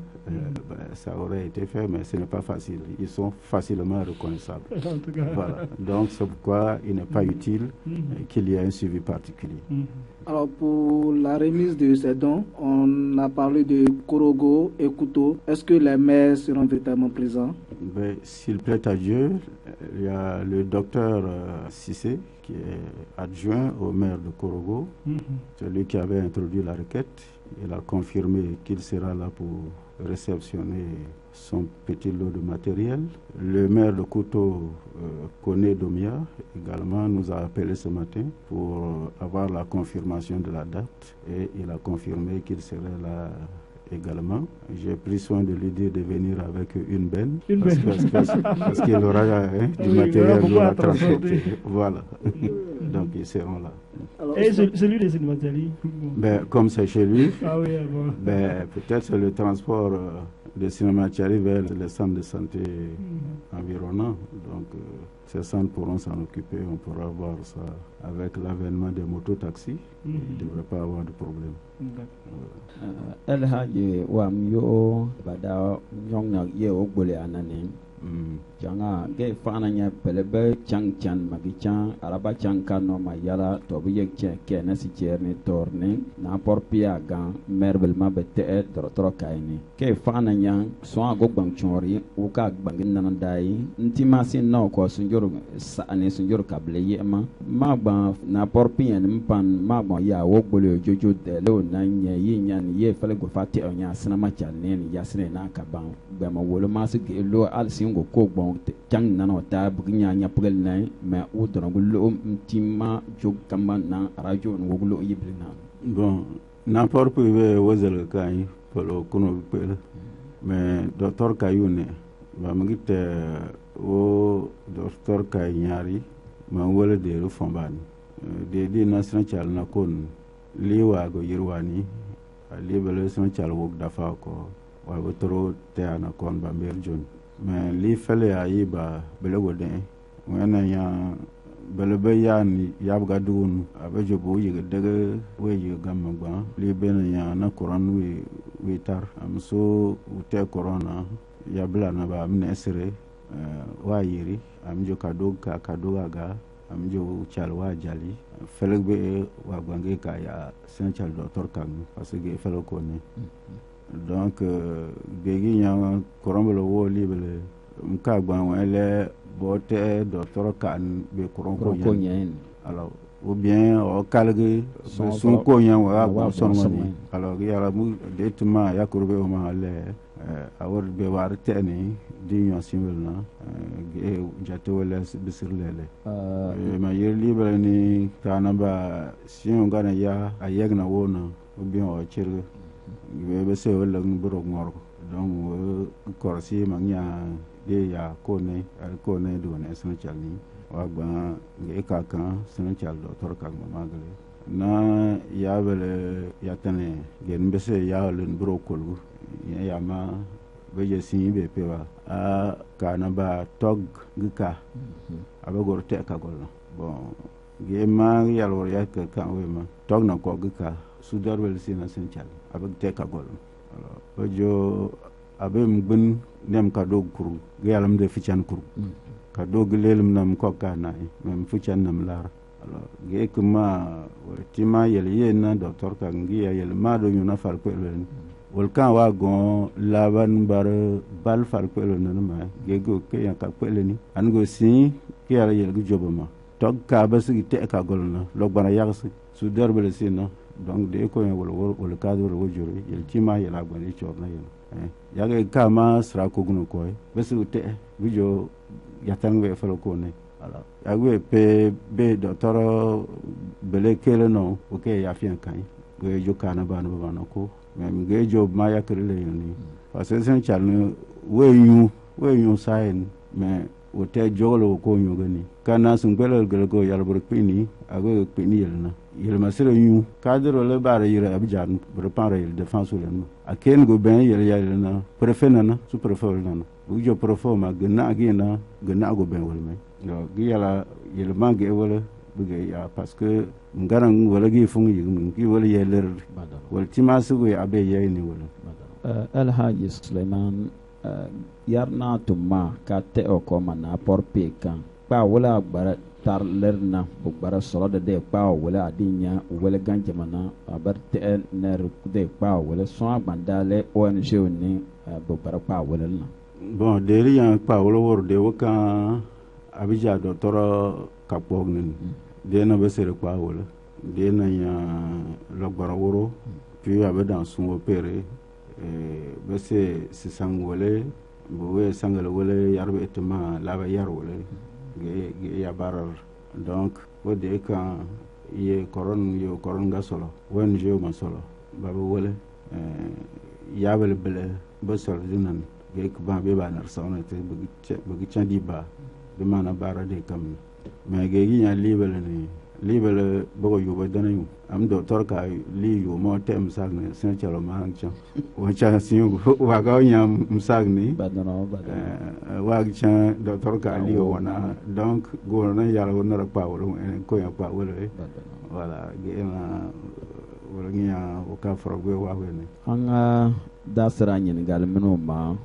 ça aurait été fait, mais ce n'est pas facile. Ils sont facilement reconnaissables. En tout cas. Voilà. Donc, c'est pourquoi il n'est pas utile qu'il y ait un suivi particulier. Alors, pour la remise de ces dons, on a parlé de Korogo et Couteau. Est-ce que les maires seront véritablement présents? S'il plaît à Dieu, il y a le docteur Cissé, qui est adjoint au maire de Korogo, celui qui avait introduit la requête. Il a confirmé qu'il sera là pour réceptionner son petit lot de matériel. Le maire de Couteau, Koné Domia, également nous a appelé ce matin pour avoir la confirmation de la date et il a confirmé qu'il serait là également. J'ai pris soin de lui dire de venir avec une benne parce qu'il aura du matériel à transporter. Voilà. Donc ils seront là. Alors, et celui de Sinématiali? Comme c'est chez lui, bon. peut-être c'est le transport de Sinématiali vers les centres de santé environnants. Donc ces centres pourront s'en occuper. On pourra voir ça avec l'avènement des mototaxis. Il ne devrait pas avoir de problème. El Hadji Wamyo Bada Nyongna Ye Ogbole Anane. Janga ge fana nya pelebe chang magi chang araba chang kano ma yala to bi ke na si cherni torne na porpia gan merbel ma bete dorotro kaini ke fana nya so ago bang chori u ka bang nan dai ntima sin no ko sunjor sa ane sunjor kable yema ma ba na porpia mpan ma ba ya wo gbole jojo de lo na nya yi nya ni ye fele go fati onya sina ma channe ni ya sine na ka ban ba ma wolo ma se lo al singo ko bon chang nana ta bugnya nya pugel na ma udron gulo mtima jog kamba na radio no gulo yiblina. Bon, n'importe privé wozel kai polo kuno pele mais docteur Kayune ba mangite o docteur Kay nyari ma wala de ru fombani de national chal na kon liwa go yirwani ali bele national chal wok dafa ko wa toro te ana kon ba mer jon mais li fele ayi ba bele go den wena ya bele be ya ni ya ga dun abejo bo yi daga we yi gamma ba li ben ya na quran we tar am so ute corona ya bla na ba amne sere wa yiri am jo kadoga am jo chal wa jali fele be wa gwange ka ya sen chal docteur kan parce que fele ko ni donc begi nya korombo wo libele mka gban wele bote docteur kan be koronko nya alors ou bien o kalge son ko nya wa son woni alors ya la mu detma ya kurbe o ma le awor be war teni di nya simulna ge jate wala bisir lele ma yer libele ni kana ba si on gana ya ayegna wona ou bien au chirgue be se wala ngoro ngor donc korsi magnya de ya kone do ne sunu chalni wa ba nge ka kan sunu chal do tor ka magale na ya bele ya tane gen be se ya len bro kolgu ya ma be je sin be pewa a kana ba tog gika aba gor te ka gol bon ge ma ya lor ya ka kan we ma tog na ko gika su dar bel sin sen chal aba te ka gol ojo abe mgbin nem ka dog kuru ge yalam de fichan kuru ka dog lelum nam ko kana mem fichan nam lar ge kuma tima yel yena docteur ka ngi yel ma do nyuna fal ko len wol kan wa gon laban bar bal fal ko len ma ge go ke ya ka ko len an go si ke ya yel gu jobama tog ka ba si te ka gol na log bana yags su der bel sina donc de ko wol cadre wo jori yel tima yel agoni chorna yel yage kama sra ko gunu ko besu te bijo yatangwe falo ko ne ala yagwe pe be docteur bele kele no okay ya fian kan go jo kana bana bana ko même ge jo ma yakrile ni parce que sen chalne we yu sain mais o te jogolo ko nyu gani kana sun bele gele go yar bur pini ago pini yelna yel masere yu cadre le bare yira abjan préparer il défense le a ken go ben yel na préfet na sous préfet na bu jo préfet ma gna gina gna go ben wol me no gi yala yel mangi wala buge ya parce que ngarang wala gi fungi gi wala yeler wal timasu go abe yeyni wala El Haji Suleiman yarna tumma ka te o ko mana porpe kan pa wala bara tar lerna bu bara solo de pa wala adinya wala ganjamana abar te ner de pa wala so bandale ONG ni bu bara pa wala na bon deri yan pa wala wor de waka abija do toro kapognen de na be sere pa wala de na ya logbara woro puis abedan sun opéré be se sang wala bu we sangal wala yarbe etma laba yar wala ge ya barar donc o de kan ye koron ga solo won je ma solo baba wala ya bele ba solo dinan ge ko ba be ba nar sawna te bu chandi ba de mana bara de kam mais ge gi nya libele bogo yuba danayu am docteur ka li yu mo tem sagne sen chalo man cha o cha singu wa ga nya msagni badano wa cha docteur ka li wona donc go na yala wona pa wolo ko ya pa wolo voilà ge na wala nya o ka frogwe wa wene hanga dasra nyin gal meno ma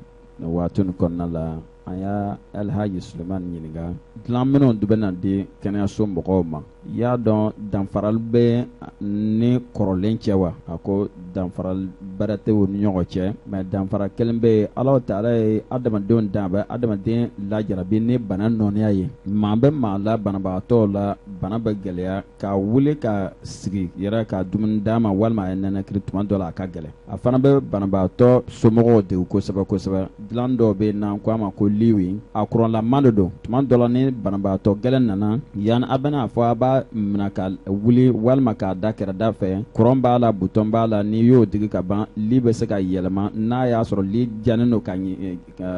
watun konnala aya El Haji Suleiman nyiniga dilan minnu dubena di kɛnɛyaso mɔgɔw ma y'a dɔn danfaral bɛ ni kɔrɔlen cɛ wa a ko danfaral bɛrɛ tɛ u ni ɲɔgɔn cɛ mɛ danfara kelen bɛ Alahu Taala ye adamadenw dan a bɛ adamaden lajarabi ni bana nɔniya ye maa bɛ maa la banabagatɔw la bana bɛ gɛlɛya ka wuli ka sigi yɛrɛ ka dumuni d'a ma walima a ye nɛnɛkiri tuma dɔ la a ka gɛlɛn a fana bɛ banabagatɔ somɔgɔw degun kosɛbɛ kosɛbɛ dilan dɔw bɛ n'an ko a ma ko liwi a kuranlaman de don tuma dɔ la ni banabagatɔ gɛlɛn nana yan a bɛna fɔ a b'a minɛ ka wuli walima k'a da kɛrɛda fɛ kuran b'a la butɔn b'a la n'i y'o digi ka ban li bɛ se ka yɛlɛma n'a y'a sɔrɔ li jannen don ka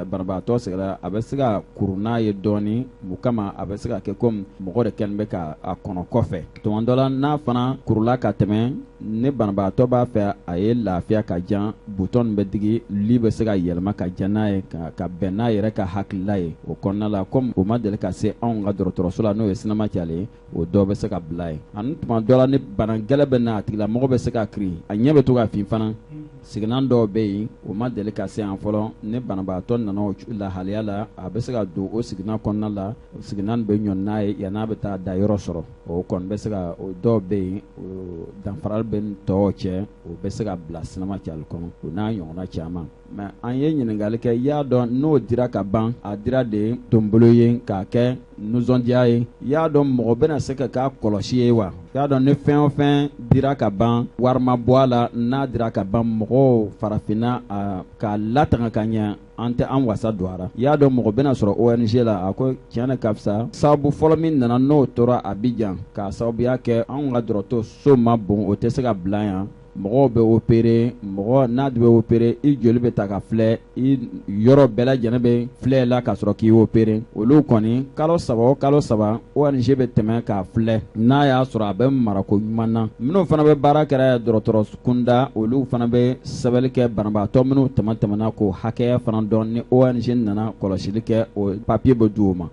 banabagatɔ sɛgɛrɛ a bɛ se ka kuru n'a ye dɔɔni o kama a bɛ se ka kɛ komi mɔgɔ de kɛlen bɛ ka a kɔnɔ kɔfɛ tuma dɔ la n'a fana kurula ka tɛmɛ ni banabagatɔ b'a fɛ a ye lafiya ka jan butɔn bɛ digi li bɛ se ka yɛlɛma ka jan n'a ye ka bɛn n'a yɛrɛ ka hakilila ye o kɔnɔna la komi o ma deli ka se anw ka dɔgɔtɔrɔso la n'o ye sinama cale ye o dɔw bɛ se ka bila ye ani tuma dɔ la ni bana gɛlɛn bɛ n'a tigilamɔgɔ bɛ se ka kiri a ɲɛ bɛ to ka fin fana sigilan dɔw bɛ yen o ma deli ka se yan fɔlɔ ni banabagatɔ nana o lahaliya la a bɛ se ka don o sigilan kɔnɔna la sigilan bɛ ɲɔn n'a ye yan'a bɛ taa da yɔrɔ sɔrɔ o kɔni bɛ se ka o dɔw bɛ yen danfara bɛ tɔw cɛ o bɛ se ka bila sinama cali kɔnɔ o n'a ɲɔgɔnna caman mɛ an ye ɲininkali kɛ y'a dɔn n'o dira ka ban a dira de donbolo ye k'a kɛ nisɔndiya ye y'a dɔn mɔgɔ bɛna se ka k'a kɔlɔsi ye wa y'a dɔn ni fɛn o fɛn dira ka ban wari ma bɔ a la n'a dira ka ban mɔgɔw farafinna k'a latanga ka ɲɛ an tɛ an wasa don a la y'a dɔn mɔgɔ bɛna sɔrɔ ONG la a ko tiɲɛ ka fisa sababu fɔlɔ min nana n'o tora Abijan k'a sababuya kɛ anw ka dɔgɔtɔrɔso ma bon o tɛ se ka bila yan mɔgɔw bɛ opéré mɔgɔ n'a bɛ opéré i joli bɛ ta ka filɛ i yɔrɔ bɛɛ lajɛlen bɛ filɛ la ka sɔrɔ k'i opéré olu kɔni kalo 3 o kalo 3 ONG bɛ tɛmɛ k'a filɛ n'a y'a sɔrɔ a bɛ marako ɲuman na minnu fana bɛ baara kɛra dɔgɔtɔrɔ kunda olu fana bɛ sɛbɛnni kɛ banabaatɔ minnu tɛmɛna k'o hakɛya fana dɔn ni ONG nana kɔlɔsili kɛ o papier bɛ di o ma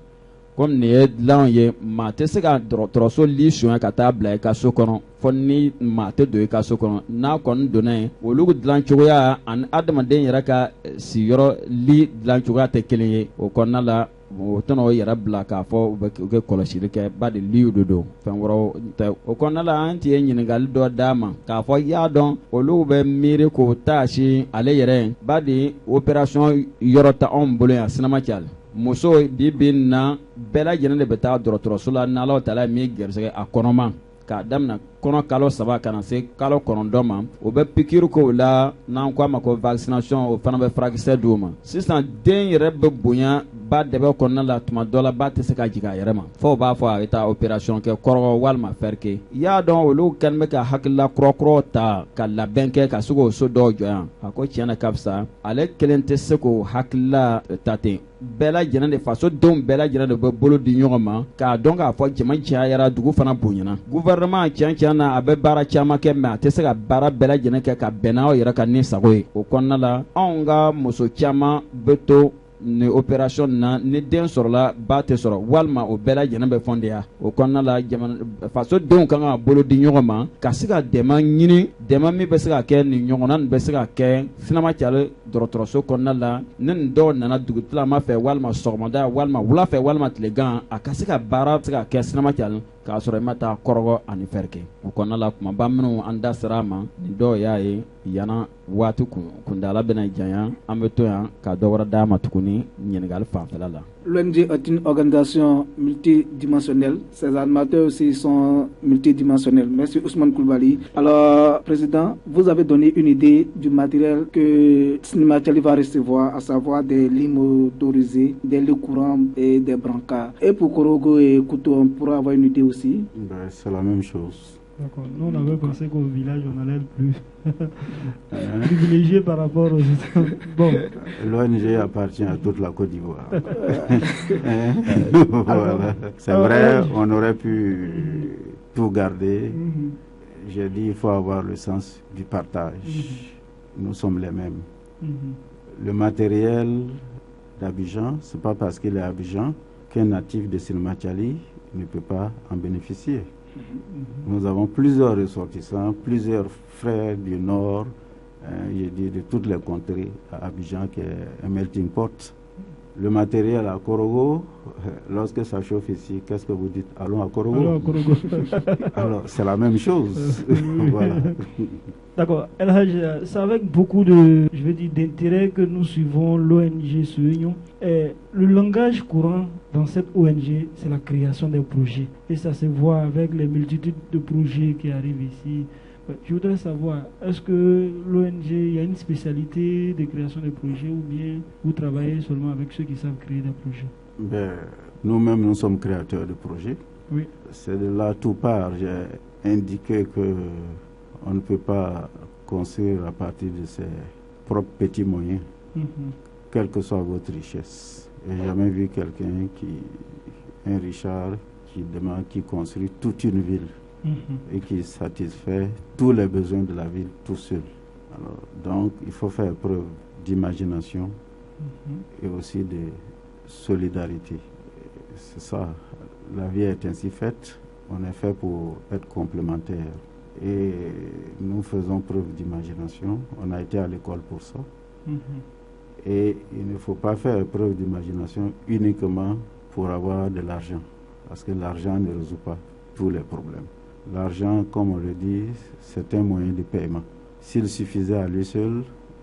comme nin ye dilanw ye maa tɛ se ka dɔgɔtɔrɔso li sonya ka taa bila i ka so kɔnɔ fɔ ni maa tɛ don i ka so kɔnɔ n'a kɔni donna yen olu dilan cogoya ani adamaden yɛrɛ ka sigiyɔrɔ li dilan cogoya tɛ kelen ye o kɔnɔna la o tɛna o yɛrɛ bila k'a fɔ u bɛ kɔlɔsili kɛ ba de liw de don fɛn wɛrɛw tɛ o kɔnɔna la an tɛ ye ɲininkali dɔ d'a ma k'a fɔ y'a dɔn olu bɛ miiri k'o taasi ale yɛrɛ ba de opération yɔrɔ ta anw bolo yan sinama cɛ muso bi na bɛɛ lajɛlen de bɛ taa dɔgɔtɔrɔso la n'Ala taala min gɛrɛsɛgɛ a kɔnɔma k'a daminɛ kɔnɔ kalo 3 kana se kalo 9 ma o bɛ piqûre k'o la n'an k'a ma ko vaccination o fana bɛ furakisɛ d'o ma sisan den yɛrɛ bɛ bonya ba dɛbɛ kɔnɔna la tuma dɔ la ba tɛ se ka jigin a yɛrɛ ma fɔ b'a fɔ a bɛ taa opération kɛ kɔrɔ walima fɛrike y'a dɔn olu kɛlen bɛ ka hakilila kɔrɔ ta ka labɛn kɛ ka se k'o so dɔw jɔ yan a ko tiɲɛna ka fisa ale kelen tɛ se k'o hakilila ta ten bɛɛ lajɛlen de fasodenw bɛɛ lajɛlen de bɛ bolo di ɲɔgɔn ma k'a dɔn k'a fɔ jama cayara dugu fana bonyana gouvernement tiɲɛ na a bɛ baara caman kɛ mais a tɛ se ka baara bɛɛ lajɛlen kɛ ka bɛn n'aw yɛrɛ ka ni sago ye o kɔnɔna la anw ka muso caman bɛ to ni opération na ni den sɔrɔla ba tɛ sɔrɔ walima o bɛɛ lajɛlen bɛ fɔndeya o kɔnɔna la fasodenw kan ka bolo di ɲɔgɔn ma ka se ka dɛmɛ ɲini dɛmɛ min bɛ se ka kɛ nin ɲɔgɔnna nin bɛ se ka kɛ sinama cale dɔgɔtɔrɔso kɔnɔna la ni nin dɔw nana dugutilama fɛ walima sɔgɔmada walima wula fɛ walima tilegan a ka se ka baara se ka kɛ sinama cale k'a sɔrɔ i ma taa kɔrɔgɔ ani fɛrike o kɔnɔna la kumaba minnu an da sera a ma nin dɔw y'a ye yana waati kundala bɛna janya an bɛ to yan ka dɔ wɛrɛ d'a ma tuguni ɲininkali fanfɛla la. L'ONG est une organisation multidimensionnelle. Ses animateurs aussi sont multidimensionnels. Merci Ousmane Coulibaly. Alors, Président, vous avez donné une idée du matériel que Sinima Thiali va recevoir, à savoir des lignes motorisées, des lits courants et des brancards. Et pour Korogo et Koutou, on pourra avoir une idée aussi? C'est la même chose. D'accord. Nous, on avait pensé qu'au village, on allait être plus privilégié par rapport aux autres. Bon. L'ONG appartient à toute la Côte d'Ivoire. Voilà. C'est vrai, on aurait pu tout garder. J'ai dit il faut avoir le sens du partage. Nous sommes les mêmes. Le matériel d'Abidjan, ce n'est pas parce qu'il est à Abidjan qu'un natif de Sinima Thiali ne peut pas en bénéficier. Nous avons plusieurs ressortissants, plusieurs frères du Nord, de toutes les contrées à Abidjan, qui est un melting pot. Le matériel à Korogo, lorsque ça chauffe ici, qu'est-ce que vous dites? Allons à Korogo. Allons à Korogo. Alors, c'est la même chose. Voilà. D'accord. El Hadj, c'est avec beaucoup d'intérêt que nous suivons l'ONG Union. Le langage courant dans cette ONG, c'est la création des projets. Et ça se voit avec les multitudes de projets qui arrivent ici. Je voudrais savoir, est-ce que l'ONG, il y a une spécialité de création de projets ou bien vous travaillez seulement avec ceux qui savent créer des projets? Nous-mêmes, nous sommes créateurs de projets. Oui. C'est de là tout part. J'ai indiqué qu'on ne peut pas construire à partir de ses propres petits moyens, quelle que soit votre richesse. Je n'ai jamais vu quelqu'un un Richard, qui construit toute une ville. Et qui satisfait tous les besoins de la ville tout seul. Alors, donc, il faut faire preuve d'imagination et aussi de solidarité. C'est ça, la vie est ainsi faite. On est fait pour être complémentaires. Et nous faisons preuve d'imagination. On a été à l'école pour ça. Et il ne faut pas faire preuve d'imagination uniquement pour avoir de l'argent. Parce que l'argent ne résout pas tous les problèmes. L'argent, comme on le dit, c'est un moyen de paiement. S'il suffisait à lui seul,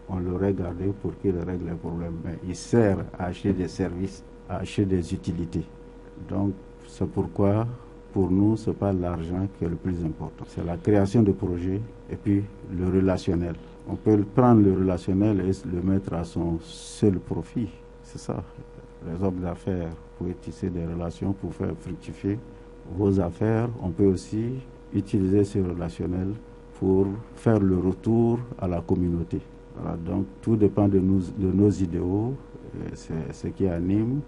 on l'aurait gardé pour qu'il règle les problèmes. Mais il sert à acheter des services, à acheter des utilités. Donc, c'est pourquoi, pour nous, ce n'est pas l'argent qui est le plus important. C'est la création de projets et puis le relationnel. On peut prendre le relationnel et le mettre à son seul profit. C'est ça. Les hommes d'affaires, vous pouvez tisser des relations pour faire fructifier vos affaires. On peut aussi utiliser ce relationnel pour faire le retour à la communauté. Voilà, donc tout dépend de nos idéaux, c'est ce qui anime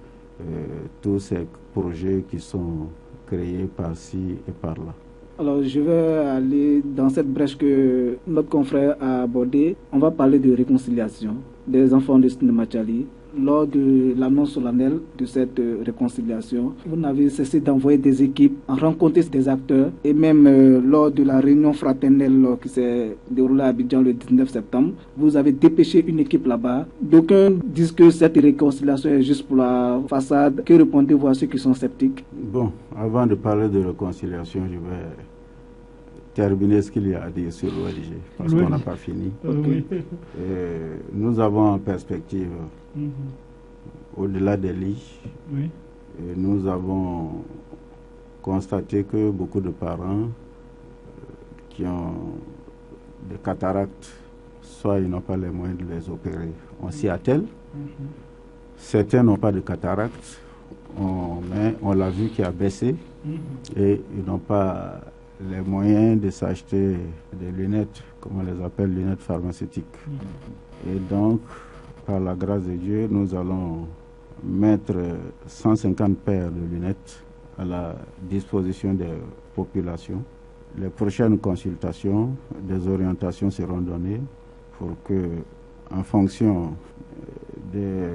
tous ces projets qui sont créés par-ci et par-là. Alors je vais aller dans cette brèche que notre confrère a abordée. On va parler de réconciliation des enfants de Sinemachali. Lors de l'annonce solennelle de cette réconciliation, vous n'avez cessé d'envoyer des équipes, en rencontrer des acteurs et même lors de la réunion fraternelle qui s'est déroulée à Abidjan le 19 septembre, vous avez dépêché une équipe là-bas. D'aucuns disent que cette réconciliation est juste pour la façade. Que répondez-vous à ceux qui sont sceptiques? Bon, avant de parler de réconciliation, je vais terminer ce qu'il y a à dire sur l'ONG, parce qu'on n'a pas fini. Okay. Nous avons en perspective, au-delà des lits, nous avons constaté que beaucoup de parents qui ont des cataractes, soit ils n'ont pas les moyens de les opérer, on s'y attelle. Certains n'ont pas de cataractes, mais on l'a vu qui a baissé, et ils n'ont pas les moyens de s'acheter des lunettes, comme on les appelle, lunettes pharmaceutiques. Et donc, par la grâce de Dieu, nous allons mettre 150 paires de lunettes à la disposition des populations. Les prochaines consultations, des orientations seront données pour que, en fonction de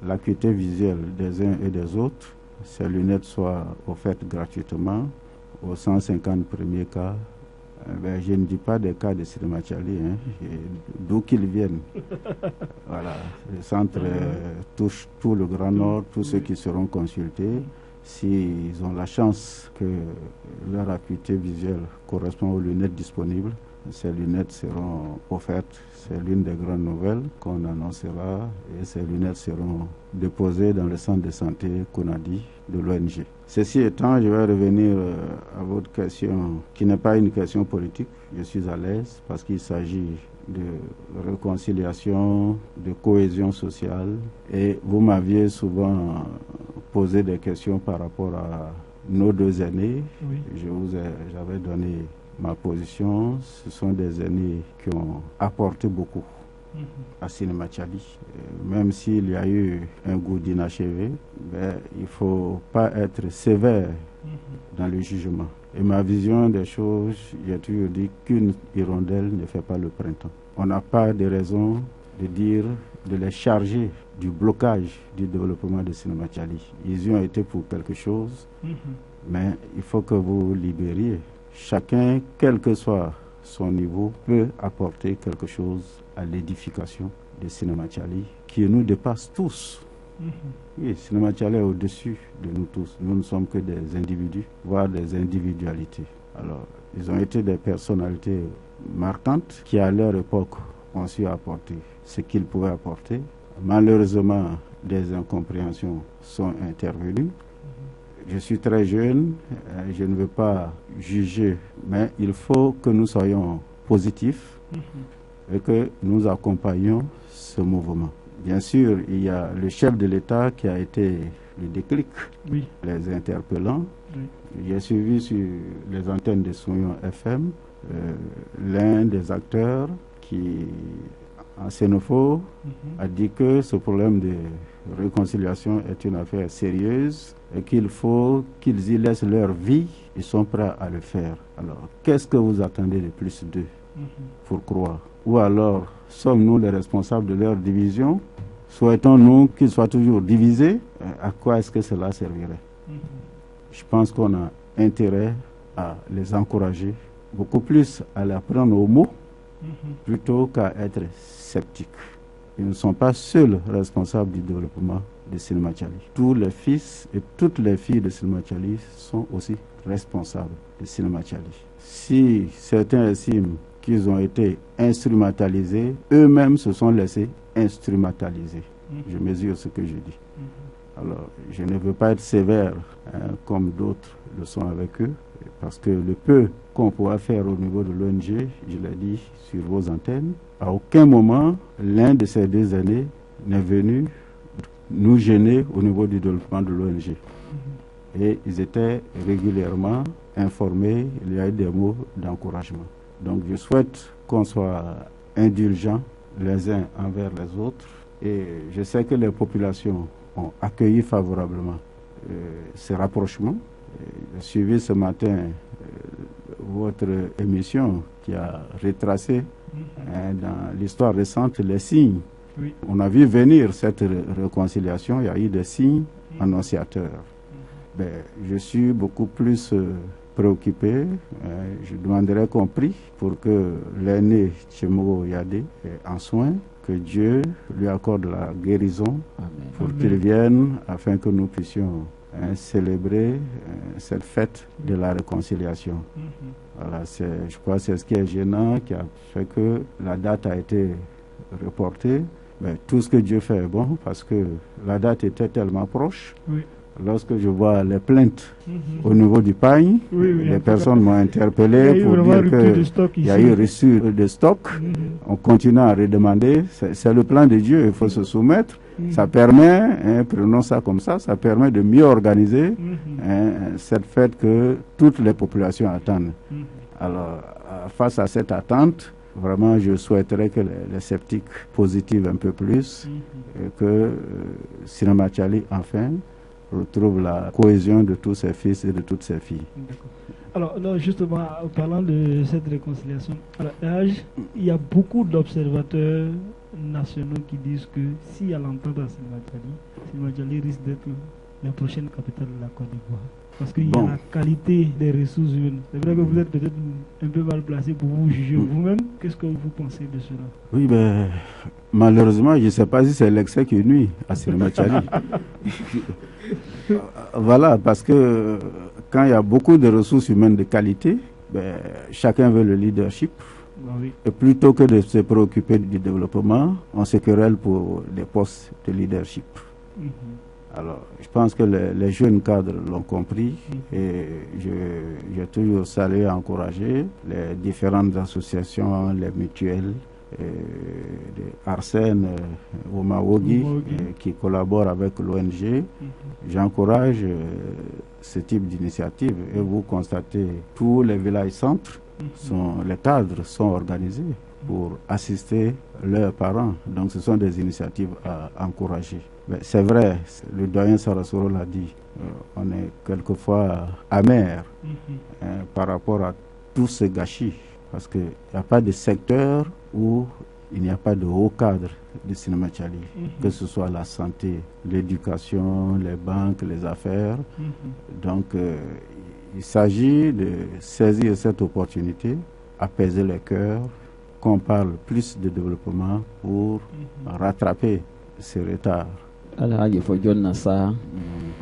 l'acuité visuelle des uns et des autres, ces lunettes soient offertes gratuitement aux 150 premiers cas. Je ne dis pas des cas de Sinemachali, d'où qu'ils viennent. Voilà, le centre touche tout le Grand Nord, tous ceux qui seront consultés. S'ils ont la chance que leur acuité visuelle correspond aux lunettes disponibles, ces lunettes seront offertes. C'est l'une des grandes nouvelles qu'on annoncera, et ces lunettes seront déposées dans le centre de santé Konadi de l'ONG. Ceci étant, je vais revenir à votre question, qui n'est pas une question politique. Je suis à l'aise parce qu'il s'agit de réconciliation, de cohésion sociale. Et vous m'aviez souvent posé des questions par rapport à nos deux aînés. Oui. J'avais donné ma position. Ce sont des aînés qui ont apporté beaucoup à Sinemachali. Même s'il y a eu un goût d'inachevé, il ne faut pas être sévère dans le jugement. Et ma vision des choses, j'ai toujours dit qu'une hirondelle ne fait pas le printemps. On n'a pas de raison de les charger du blocage du développement de Sinemachali. Ils y ont été pour quelque chose, mais il faut que vous libériez. Chacun, quel que soit son niveau, peut apporter quelque chose à l'édification de Sinemachali qui nous dépasse tous. Oui, Sinemachali est au-dessus de nous tous. Nous ne sommes que des individus, voire des individualités. Alors, ils ont été des personnalités marquantes qui, à leur époque, ont su apporter ce qu'ils pouvaient apporter. Malheureusement, des incompréhensions sont intervenues. Je suis très jeune, je ne veux pas juger, mais il faut que nous soyons positifs et que nous accompagnions ce mouvement. Bien sûr, il y a le chef de l'État qui a été le déclic, les interpellant. J'ai suivi sur les antennes de Souillon FM l'un des acteurs qui, en Sénophore, a dit que ce problème de réconciliation est une affaire sérieuse et qu'il faut qu'ils y laissent leur vie. Ils sont prêts à le faire. Alors, qu'est-ce que vous attendez de plus d'eux pour croire? Ou alors, sommes-nous les responsables de leur division? Souhaitons-nous qu'ils soient toujours divisés? À quoi est-ce que cela servirait? Je pense qu'on a intérêt à les encourager, beaucoup plus à les prendre au mot, plutôt qu'à être sceptiques. Ils ne sont pas seuls responsables du développement de Sinemachali. Tous les fils et toutes les filles de Sinemachali sont aussi responsables de Sinemachali. Si certains estiment qu'ils ont été instrumentalisés, eux-mêmes se sont laissés instrumentaliser. Je mesure ce que je dis. Alors, je ne veux pas être sévère comme d'autres le sont avec eux, parce que le peu qu'on pourra faire au niveau de l'ONG, je l'ai dit sur vos antennes, à aucun moment, l'un de ces deux années n'est venu nous gêner au niveau du développement de l'ONG. Et ils étaient régulièrement informés, il y a eu des mots d'encouragement. Donc je souhaite qu'on soit indulgents les uns envers les autres, et je sais que les populations ont accueilli favorablement ce rapprochement. J'ai suivi ce matin votre émission qui a retracé dans l'histoire récente les signes. Oui. On a vu venir cette réconciliation, il y a eu des signes annonciateurs. Je suis beaucoup plus préoccupé. Je demanderai qu'on prie pour que l'aîné Tchemogo Yadé est en soin, que Dieu lui accorde la guérison. Amen. Pour qu'il vienne afin que nous puissions célébrer cette fête de la réconciliation. Voilà, je crois que c'est ce qui est gênant, qui a fait que la date a été reportée. Mais tout ce que Dieu fait est bon, parce que la date était tellement proche. Oui. Lorsque je vois les plaintes au niveau du pagne, les personnes m'ont interpellé pour dire qu'il y a eu rupture de stock. On continue à redemander. C'est le plan de Dieu, il faut se soumettre. Ça permet, prenons ça comme ça permet de mieux organiser cette fête que toutes les populations attendent. Alors, face à cette attente, vraiment, je souhaiterais que les sceptiques positivent un peu plus, et que Sinama Tchali, enfin, retrouve la cohésion de tous ses fils et de toutes ses filles. Alors, justement, en parlant de cette réconciliation, il y a beaucoup d'observateurs nationaux qui disent que s'il y a l'entente à Sinama Tchali risque d'être la prochaine capitale de la Côte d'Ivoire. Parce qu'il y a la qualité des ressources humaines. C'est vrai que vous êtes peut-être un peu mal placé pour vous juger vous-même. Qu'est-ce que vous pensez de cela? Oui, malheureusement, je ne sais pas si c'est l'excès qui nuit à Sinama Tchali. Voilà, parce que quand il y a beaucoup de ressources humaines de qualité, chacun veut le leadership. Oui. Et plutôt que de se préoccuper du développement, on se querelle pour des postes de leadership. Alors, je pense que les jeunes cadres l'ont compris, et j'ai toujours salué et encouragé les différentes associations, les mutuelles, Arsène Omawogi, qui collaborent avec l'ONG. J'encourage ce type d'initiative, et vous constatez tous les villages centres, les cadres sont organisés pour assister leurs parents. Donc ce sont des initiatives à encourager. C'est vrai, le doyen Sarasoro l'a dit, on est quelquefois amer par rapport à tout ce gâchis, parce qu'il n'y a pas de secteur où il n'y a pas de haut cadre de Sinama Tchali, que ce soit la santé, l'éducation, les banques, les affaires. Donc il s'agit de saisir cette opportunité, apaiser les cœurs, qu'on parle plus de développement pour rattraper ce retard. Alhaji fo jonna sa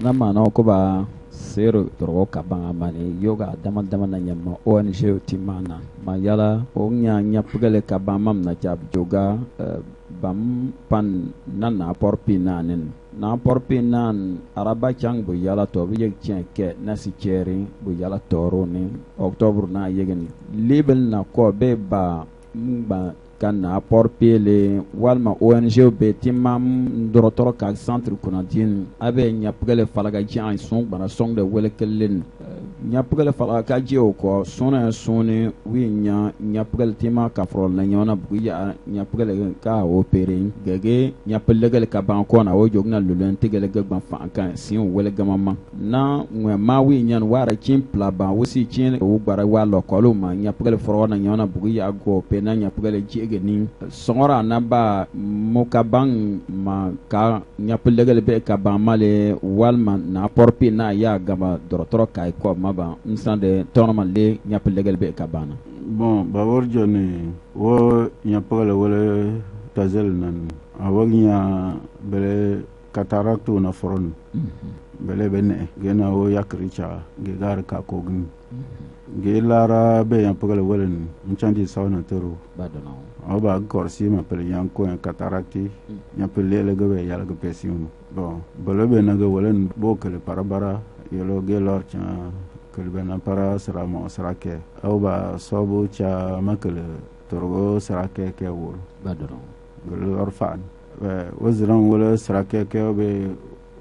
na mana ko ba sero toro ka banga mani yoga dama na nyama ONG timana ma yala o nya pugale ka ba mam na jab joga bam pan nana porpi nanen na porpi nan araba chang bu yala to bi yek chen ke na si cheri bu yala toro ni octobre na yegen label na ko be ba kan na porpele walma ONG be timam dorotoro ka centre kunadin abe nyapgale falaga jan son bana song de welekelen nyapgale falaga ka je ko sona sone winya nyapgale tima ka frol na nyona buya nyapgale ka opere gege nyaplegal ka ban ko na wo jogna lulen tegele gagban fa kan sin welegama na ma winya wara kin plaba wosi kin wo gbara wa lokolo ma nyapgale fro na nyona buya go pe na nyapgale ni songora naba mokabang ma ka nyaplegal be ka ba male walma na porpi na ya gaba dorotoro kai ko maba nsande tonoma le nyaplegal be ka bana babor joni wo nyaplegal wala tazel nan awagnya bele kataraktu na foron bele bene gena wo yakricha gegar ka kogni gelara be nyaplegal wala nchandi sawana tero badana on va corsi m'appelle yanko un cataracte y'appelle le gabe yala ga pesion bolobe na ga wolen bokale parabara yelo gelor cha kelbe na para sera mo sarake au ba sobo cha makale torgo sarake ke wol badoro gelor fan wazran wala sarake ke be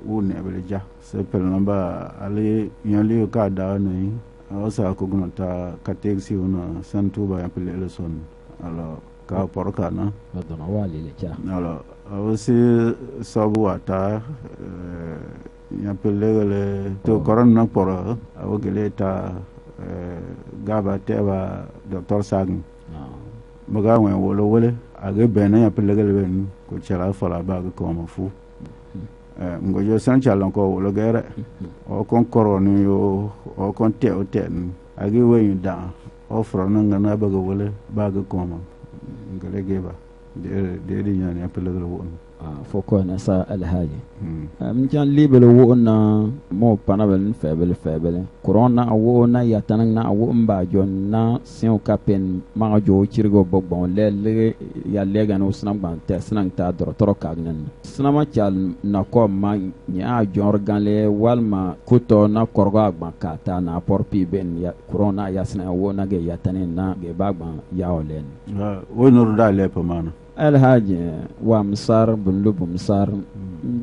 wone bele ja se pel namba ale yali ka da no Asa ko gunta kategsi una santuba ya pele leson alors ka porka na adona wali le cha alors aussi sabu ata ya pele le to koron na poro awogele ta gaba teba docteur Sagn baga wen wolo wole age bena ya pele le ben ko chala fala ba ko ma fu ngojo san chalon ko wolo gere o kon koroni yo o kon te o ten agi wen da o fro na na ba go wole ba go ko ma ngale geba de di nyani apele le won foko na sa alhaji jan libele wo na mo panabel febele corona wo na yatanan na wo mba jon na sin kapen ma jo chirgo bogbon le ya lega no snam ban te snang ta dorotoro kagnan snama chal na ko ma nya jon ganle walma kuto na korgo agba kata na porpi ben ya corona ya sna wo na ge yatanen na ge bagban ya olen wo nur da le pamana alhaji wa msar bunlubu msar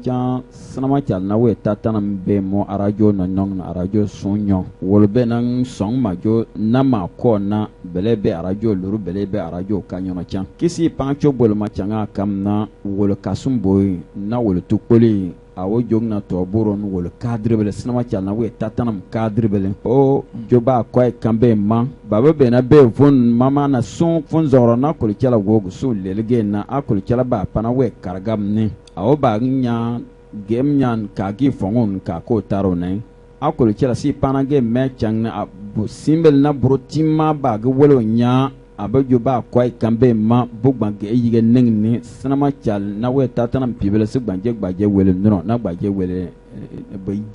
ja sanama chal na we tatanam be mo arajo no nong na arajo sunyo wolbe nan song majo na ma ko na belebe arajo luru belebe arajo kanyono chan kisi pancho bol ma changa kam na wol kasum boy na wol tukoli awo jogna to buron wol cadre bele sanama chal na we tatanam cadre bele o joba koy kambe ma baba be na be fun mama na sun fun zoro na kul chala gogu sun lelge na akul chala ba pana we kargam ni awo ba nya gem nyan ka gi fongon ka ko taro ne akul chala si pana ge me chang na bu simbel na brutima ba ge wolo nya abajo ba koy kambe ma bugba ge yige ningni sanama chal na we tatanam pibele se gbaje wele no na gbaje wele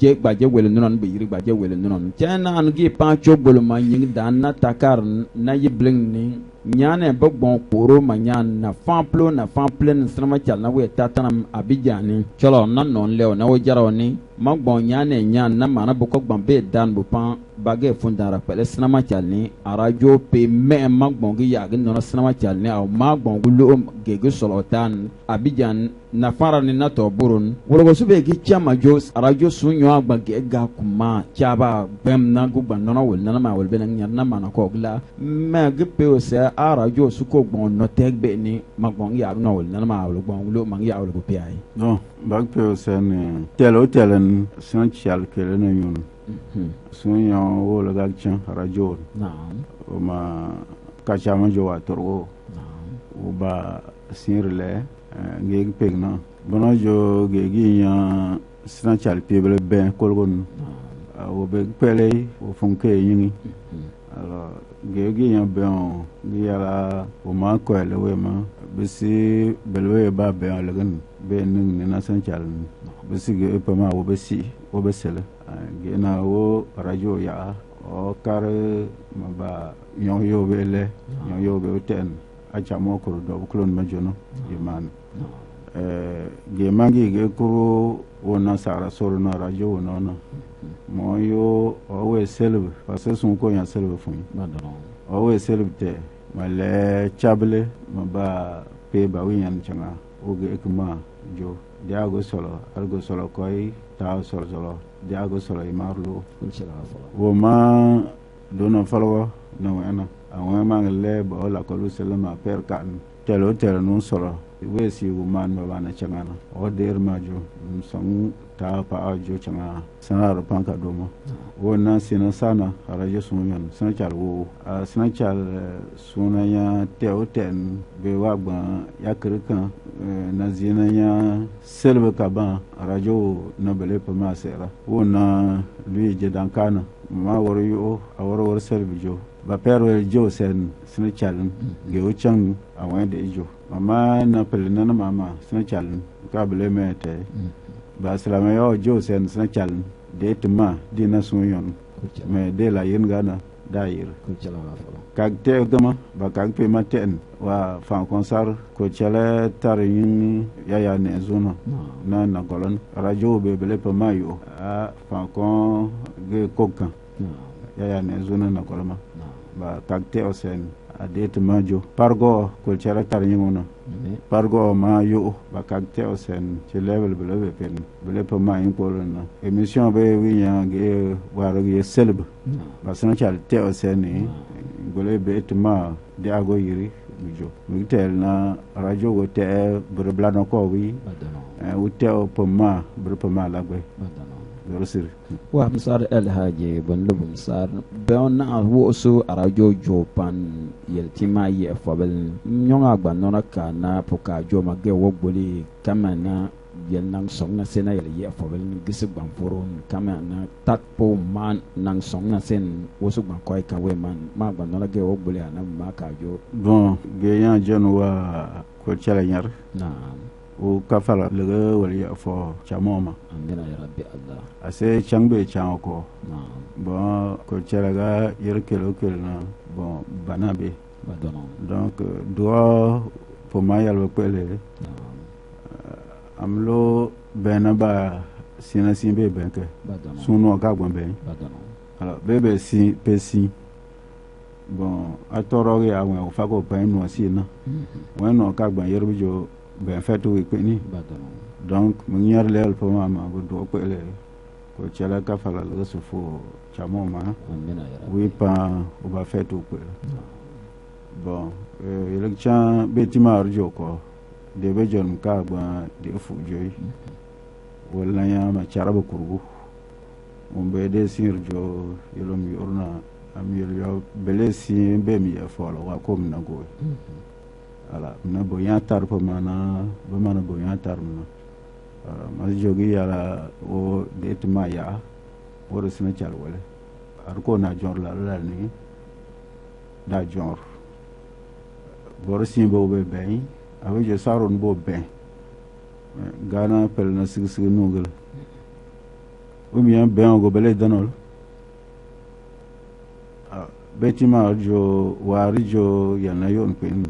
gbaje wele non be yiri gbaje wele non chana an gi pancho bolma ying dan na takar na yibling ni nyane bogbon poro ma nyan na famplo na famplen sanama chal na we tatanam abijani cholo na non leo na wo jaraw ni magbon nyane nyan na mana boko gbambe dan bu pan bage fundara pele sanama chal ni arajo pe me magbon gi yag no sanama chal ni aw magbon gulo gege solotan abijan na fara ni na to burun wologo sube gi chama jo arajo sunyo agba ge ga kuma chaba bem na gugba no wol na ma wol ben nyan na mana ko gla me ge pe o se arajo su ko gbon no tegbe ni magbon ya no wol na ma wol gbon lo mang ya wol ko pe ai non bag pe o se ne telen san chal kele na yun sunyo wol ga chan arajo naam o ma ka chama jo wa torgo o ba sirle ngeg pegna bono jo gegi ya sna chal pebele ben kolgon o be pele o fonke yingi alors gegi ya ben yala o ma ko ele we ma bisi belwe ba ben legan ben ning na san chal bisi ge pa ma o bisi o besele ge na o radio ya o kar ma ba yon yo bele yon yo be ten acha mo ko do klon ma jono iman ge mangi ge kuro wona sara soro na radio wona na mo yo o we selbe parce que son ko yan selbe fun o we selbe te male chable ma ba pe ba wi yan changa o ge ekma jo diago solo algo solo koy ta solo diago solo imarlo wo ma dono falwa no ena awon ma le bo la ko lu selma per kan telo non solo we si woman ma bana changana o der majo sang ta pa ajo changa sanar panka domo wona sina sana araje sunyan sana chal wo sana chal suna ya teoten be wagba yakirkan na zina ya selbe kaba arajo na bele pa ma sera wona lui je dankana ma woro yo aworo selbe jo ba pero jo sen sana chal ge o chang awende jo mama na pelina na mama sana chal ka bele mete ba salama yo jo sen sana chal de tuma di na sunyon me de la yin gana dair kag te gama ba kag pe maten wa fan konsar ko chala tarin ya ne zona na kolon radio be bele pa mayo a fan kon ge kokkan ya ne zona na koloma ba kag te o sen adete majo pargo ko chara tar nyimono pargo ma yo bakakte osen ci level bele pen bele pa ma impolna emission be winya ge waro ge selb basana chal te osen ni gole be tma diago yiri jo mitel na radio go te bere blano ko wi wote o pa ma bere pa ma lagwe dorosir wa misar el haji bon lubum sar ben wo so arajo jopan yeltima ye fobel nyonga gba nona kana poka jo mage wo gboli kamana yel nang song na sena yel ye fobel gisi gban foron kamana takpo man nang song na sen wo so gban koy ka we man ma gba nona ge wo gboli ana ma ka jo bon ge yan jonwa ko chala nyar na o kafala lega wali ya fo chamoma amina ya rabbi allah ase changbe chanko bon ko chalaga yerkelo kelna bon banabe badono donc doit pour mayal be pele amlo benaba sina simbe benke badono suno ka gwan ben badono alors bebe si pesi bon atoro ya wen o fa ko pen no sina wen no ka gwan yerbi jo ben fatu wi ni donc mu ñar leel po mama go do ko ele ko chala ka fala le so fo chamo ma wi pa o ba fetu ko bon election betima arjo ko de be jon ka ba de fu joy wala ya ma charaba kurgu on be de sir jo yelom yorna am yo bele si be mi fo wa ko na go ala na boyan tar po mana bo mana boyan tar mana ma jogi yala o det maya o resna chal wala ar ko na jor la ni da jor bor simbo be ben awe je saron bo ben gana pel na sig nungel o mi ben go bele danol betima jo wari jo yana yon pen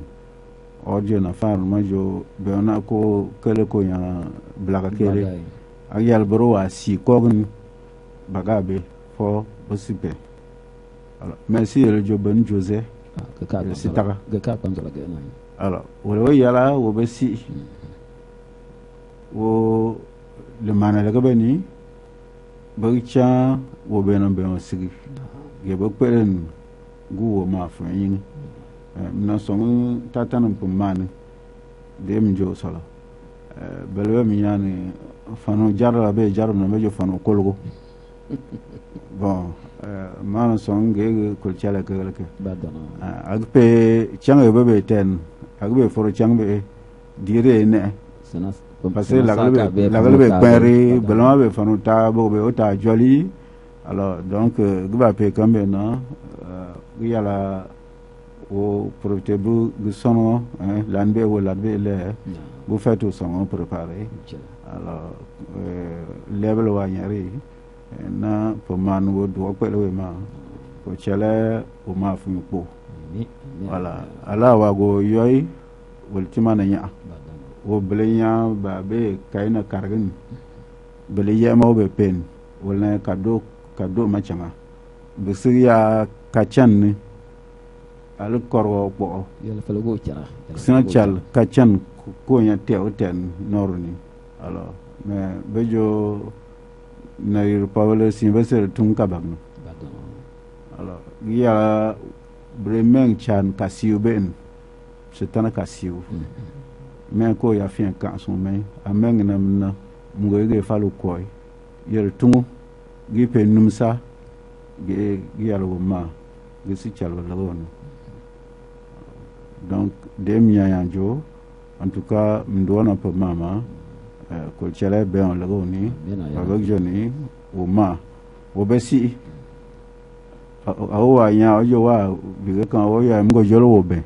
oje na far majo beona ko kele ko ya blaga kele ayal bro wa si kogn bagabe fo bosipe alors merci le jo ben josé ka sitaka ka konzola gena alors wala yala wo besi wo le manala ga beni bagcha wo benon ben sigi ge bo peren guwo ma fo yin na song tatan pum man dem jo sala belwe mi yani fano jarra be jarum na mejo fano kolgo bon man song ge ko chala ke badana agpe changbe be ten agbe foro changbe dire ne sana parce que la galbe pere belma be fano ta bo be ota joli alors donc gba pe kambe na yala o profiter bu sono l'anbe ou l'anbe le bu faites son préparé alors level wa nyari na pour man wo do ko le ma ko chele o ma fu ko voilà ala wa go yoy wol timana nya wo blenya ba be kayna kargin bele yema be pen wala kado ma changa be siya kachan ni al korwo bo yel fala go chara sinachal kachan ko nya tew ten norni alors mais bejo na ir pawle sinvesel tun kabagno alors ya bremen chan kasiu ben setana kasiu mais ko ya fin kan son mais ameng na ngoyege falu koy yer tungu gi pe numsa gi yalo ma gi si chalo lagono donc dem yanjo en tout cas mndona pe mama ko chale be on lagoni avec joni o ma o besi awa nya ojo wa bi kan o ya mgo jolo wo be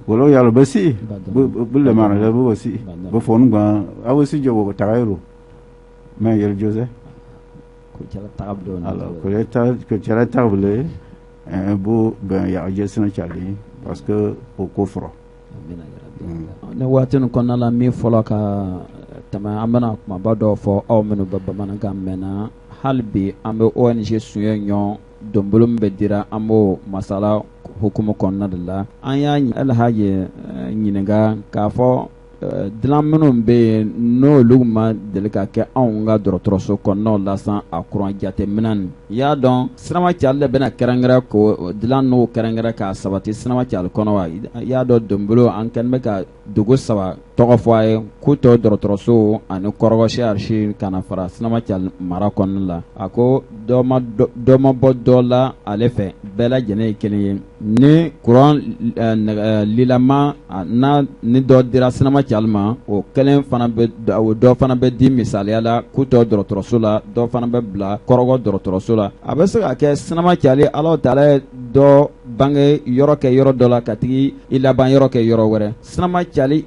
wolo ya lo besi bu le mana le bu besi bu fon gba awo si jo ko tagayro mais yel jose ko chala tabdo alors ko chala table bu ben ya jesina chali parce que au coffre ne watin konna la mi folo ka tama amana kuma bado fo aw menu babba man gammena halbi ambe ONG suye nyon dombolum bedira amo masala hukumu kɔnɔna de la an y'a Alhaji ɲininka k'a fɔ dilan minnu bɛ yen n'olu ma deli ka kɛ anw ka dɔgɔtɔrɔso kɔnɔnaw la san a kuran jateminɛ nin i y'a dɔn Sirama Cali de bɛna kɛrɛnkɛrɛn ko dilan n'o kɛrɛnkɛrɛn k'a sabati Sirama Cali kɔnɔ wa i y'a dɔn donbolo an kɛlen bɛ ka dugu 3 tɔgɔ fɔ a ye Kutɔ dɔgɔtɔrɔso ani Kɔrɔgɔsi Arsi kana fara Sirama Cali mara kɔnɔna la a ko dɔ ma bɔ dɔ la ale fɛ bɛɛ lajɛlen ye kelen ye ni kuran lilama ni dɔ dira Sirama Cali ma o kelen fana dɔ fana bɛ di misaliya la Kutɔ dɔgɔtɔrɔso la dɔ fana bɛ bila Kɔrɔgɔ dɔgɔtɔrɔso la a bɛ se ka kɛ Sirama Cali Alahu Taala ye dɔ bange yɔrɔ kɛ yɔrɔ dɔ la ka tigi i laban yɔrɔ kɛ yɔrɔ wɛrɛ Sirama Cali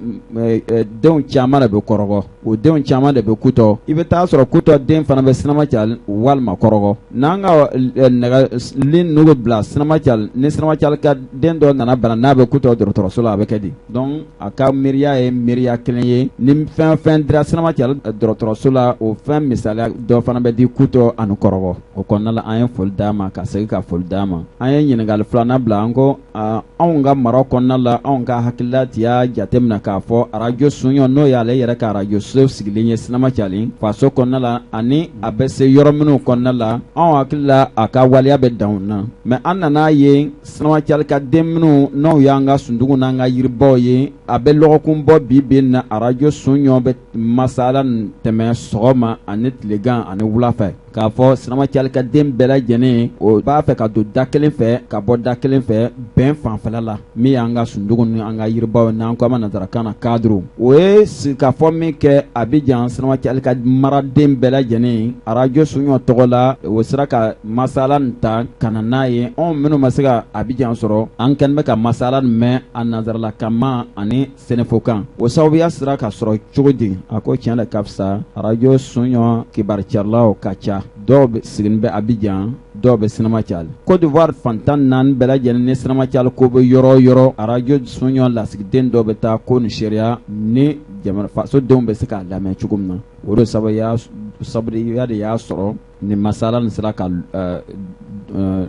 denw caman de bɛ Kɔrɔgɔ o denw caman de bɛ Kutɔ i bɛ taa sɔrɔ Kutɔ den fana bɛ Sirama Cali walima Kɔrɔgɔ n'an ka nɛgɛli n'u bɛ bila Sirama Cali ni Sirama Cali ka den dɔ nana bana n'a bɛ Kutɔ dɔgɔtɔrɔso la a bɛ kɛ di donc a ka miiriya ye miiriya kelen ye ni fɛn fɛn dira Sirama Cali dɔgɔtɔrɔso la o fɛn misaliya dɔ fana bɛ di Kutɔ ani Kɔrɔgɔ o kɔnɔna la an ye foli d'a ma ka segin ka foli d'a ma an ye ɲininkali filanan bila an ko anw ka mara kɔnɔna la anw ka hakilila y'a jateminɛ k'a fɔ arajo suɲɔ n'o y'ale yɛrɛ ka arajo so sigilen ye Sirama Cali faso kɔnɔna la ani a bɛ se yɔrɔ minnu kɔnɔna la anw hakilila a ka waleya bɛ dan na mais an nana ye Sirama Cali ka den minnu n'o y'an ka sundugu n'an ka yiribaw ye a bɛ lɔgɔkun bɔ bi na arajo suɲɔ bɛ masala tɛmɛ sɔgɔma ani tilegan ani wula fɛ k'a fɔ Sirama Cali ka den bɛɛ lajɛlen o b'a fɛ ka don da kelen fɛ ka bɔ da kelen fɛ bɛn fanfɛla la min y'an ka sundugu ni an ka yiribaw n'an ko a ma nanzarakan na cadre o ye ka fɔ min kɛ Abidjan Sirama Cali ka maraden bɛɛ lajɛlen arajo suɲɔ tɔgɔ la o sera ka masala nin ta ka na n'a ye anw minnu ma se ka Abidjan sɔrɔ an kɛlen bɛ ka masala nin mɛn a nanzaralakan ani sɛnɛfokan o sababuya sera ka sɔrɔ cogo di a ko tiɲɛ de ka fisa arajo suɲɔ kibaricarilaw ka ca dɔw bɛ sigilen bɛ Abidjan dɔw bɛ Sirama Cali Côte d'Ivoire fantan 4 bɛɛ lajɛlen ni Sirama Cali ko bɛ yɔrɔ yɔrɔ arajo suɲɔ lasigiden dɔw bɛ taa ko ni sariya ni jamana fasodenw bɛ se k'a lamɛn cogo min na o de sababuya de y'a sɔrɔ ni masala nin sera ka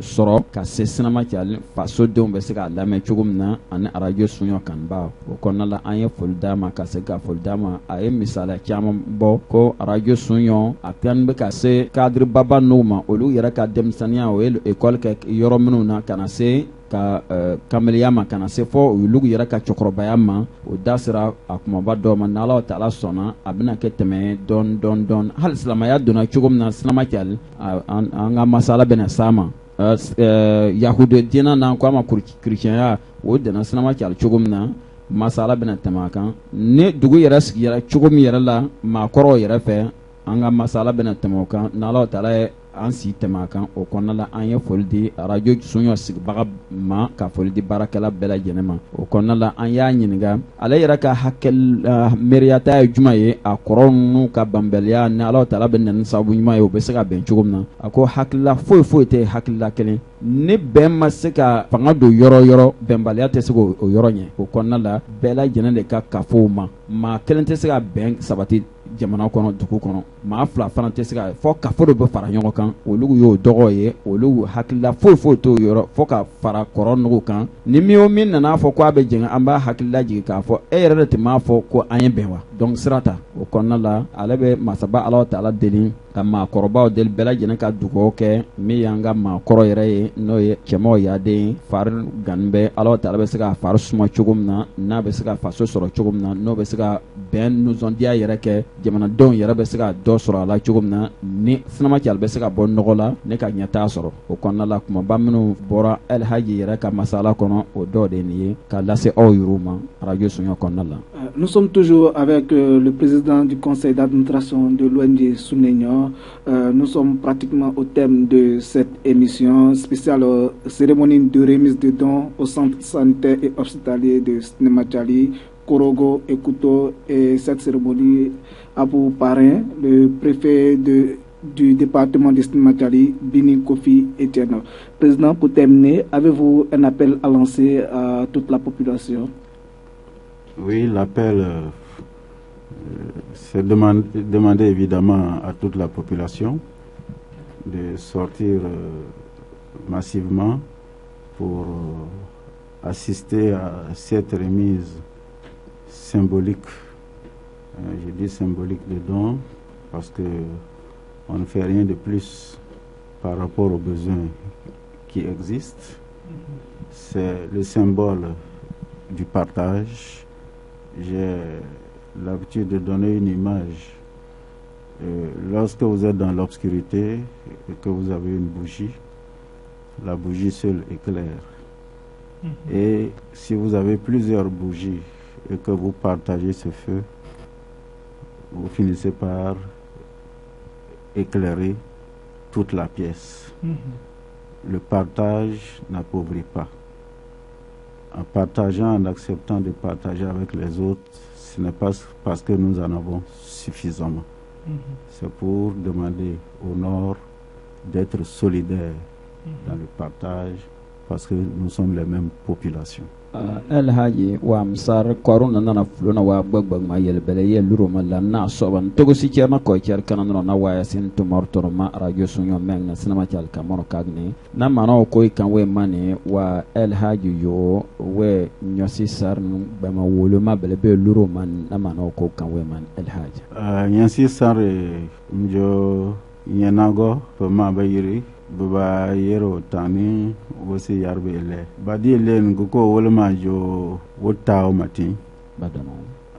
sɔrɔ ka se Sirama Cali fasodenw bɛ se k'a lamɛn cogo min na ani arajo suɲɔ kanbaa o kɔnɔna la an ye foli d'a ma ka se ka foli d'a ma a ye misaliya caman bɔ ko arajo suɲɔ a kɛlen bɛ ka se cadre baba n'u ma olu yɛrɛ ka denmisɛnninya o ye école kɛ yɔrɔ minnu na ka na se ka kameliya ma ka na se fɔ olu yɛrɛ ka cɛkɔrɔbaya ma o da sera a kumaba dɔw ma n'Alahu Taala sɔnna a bɛna kɛ tɛmɛ dɔɔni hali silamɛya donna cogo min na Sirama Cali an ka masala bɛna s'a ma yahudu diinɛ n'an ko a ma kerecɛnya o dana Sirama Cali cogo min na masala bɛna tɛmɛ a kan ni dugu yɛrɛ sigira cogo min yɛrɛ la maakɔrɔw yɛrɛ fɛ an ka masala bɛna tɛmɛ o kan n'Alahu Taala ye an si tɛmɛ a kan o kɔnɔna la an ye foli di arajo suɲɔ sigibaga ma ka foli di baarakɛla bɛɛ lajɛlen ma o kɔnɔna la an y'a ɲininka ale yɛrɛ ka miiriyata ye jumɛn ye a kɔrɔ ninnu ka banbaliya ni Alahu Taala bɛ na ni sababu ɲuman ye o bɛ se ka bɛn cogo min na a ko hakilila foyi tɛ hakilila kelen ni bɛn ma se ka fanga don yɔrɔ bɛnbaliya tɛ se k'o yɔrɔ ɲɛ o kɔnɔna la bɛɛ lajɛlen de ka kafow ma maa kelen tɛ se ka bɛn sabati jamana kɔnɔ dugu kɔnɔ maa fila fana tɛ se ka fɔ kafo de bɛ fara ɲɔgɔn kan olu y'o dɔgɔ ye olu hakilila foyi t'o yɔrɔ fɔ ka fara kɔrɔ nugu kan ni min o min nana fɔ ko a bɛ jɛngɛ an b'a hakilila jigin k'a fɔ e yɛrɛ de tun m'a fɔ ko an ye bɛn wa donc sira ta o kɔnɔna la ale bɛ masaba Alahu Taala deli ka maakɔrɔbaw deli bɛɛ lajɛlen ka dugawu kɛ min y'an ka maakɔrɔ yɛrɛ ye n'o ye cɛmaw yaden fari ganin bɛ Alahu Taala bɛ se ka fari suma cogo min na n'a bɛ se ka faso sɔrɔ cogo min na n'o bɛ se ka bɛn nisɔndiya yɛrɛ kɛ jamanadenw yɛrɛ bɛ se ka dɔ sɔrɔ a la cogo min na ni Sirama Cali bɛ se ka bɔ nɔgɔ la ne ka ɲɛ t'a sɔrɔ o kɔnɔna la kumaba minnu bɔra Alhaji yɛrɛ ka masala kɔnɔ o dɔ de nin ye ka lase aw yɛrɛw ma arajo suɲɔ kɔnɔna la. Nous sommes toujours avec le président du conseil d'administration de l'ONG Suneño. Nous sommes pratiquement au thème de cette émission spéciale cérémonie de remise de dons au centre sanitaire et hospitalier de Sirama Cali, Korogo et Kutɔ. Et cette cérémonie a pour parrain le préfet du département de Sirama Cali, Bini Kofi Etienne. Président, pour terminer, avez-vous un appel à lancer à toute la population? Oui, l'appel, c'est demander évidemment à toute la population de sortir massivement pour assister à cette remise symbolique. Je dis symbolique de don parce que on ne fait rien de plus par rapport aux besoins qui existent. C'est le symbole du partage. J'ai l'habitude de donner une image. Lorsque vous êtes dans l'obscurité et que vous avez une bougie, la bougie seule éclaire. Et si vous avez plusieurs bougies et que vous partagez ce feu, vous finissez par éclairer toute la pièce. Le partage n'appauvrit pas. En partageant, en acceptant de partager avec les autres, ce n'est pas parce que nous en avons suffisamment. C'est pour demander au Nord d'être solidaire dans le partage parce que nous sommes les mêmes populations. El Haji wa msar koruna nana flona wa gbagbag ma yel bele yel luro ma la na soban togo si cerna ko cer kanan na wa yasin to mortor ma radio sunyo meng na sinama cal kamono kagne na mano ko kan we mane wa El Haji yo we nyosi sar ba ma wolo ma bele be luro man na mano ko kan we man El Haji nyosi sar mjo yenago to ma ba yiri baba yero tani wosi yarbe le badi len ko wolma jo wotaw mati badano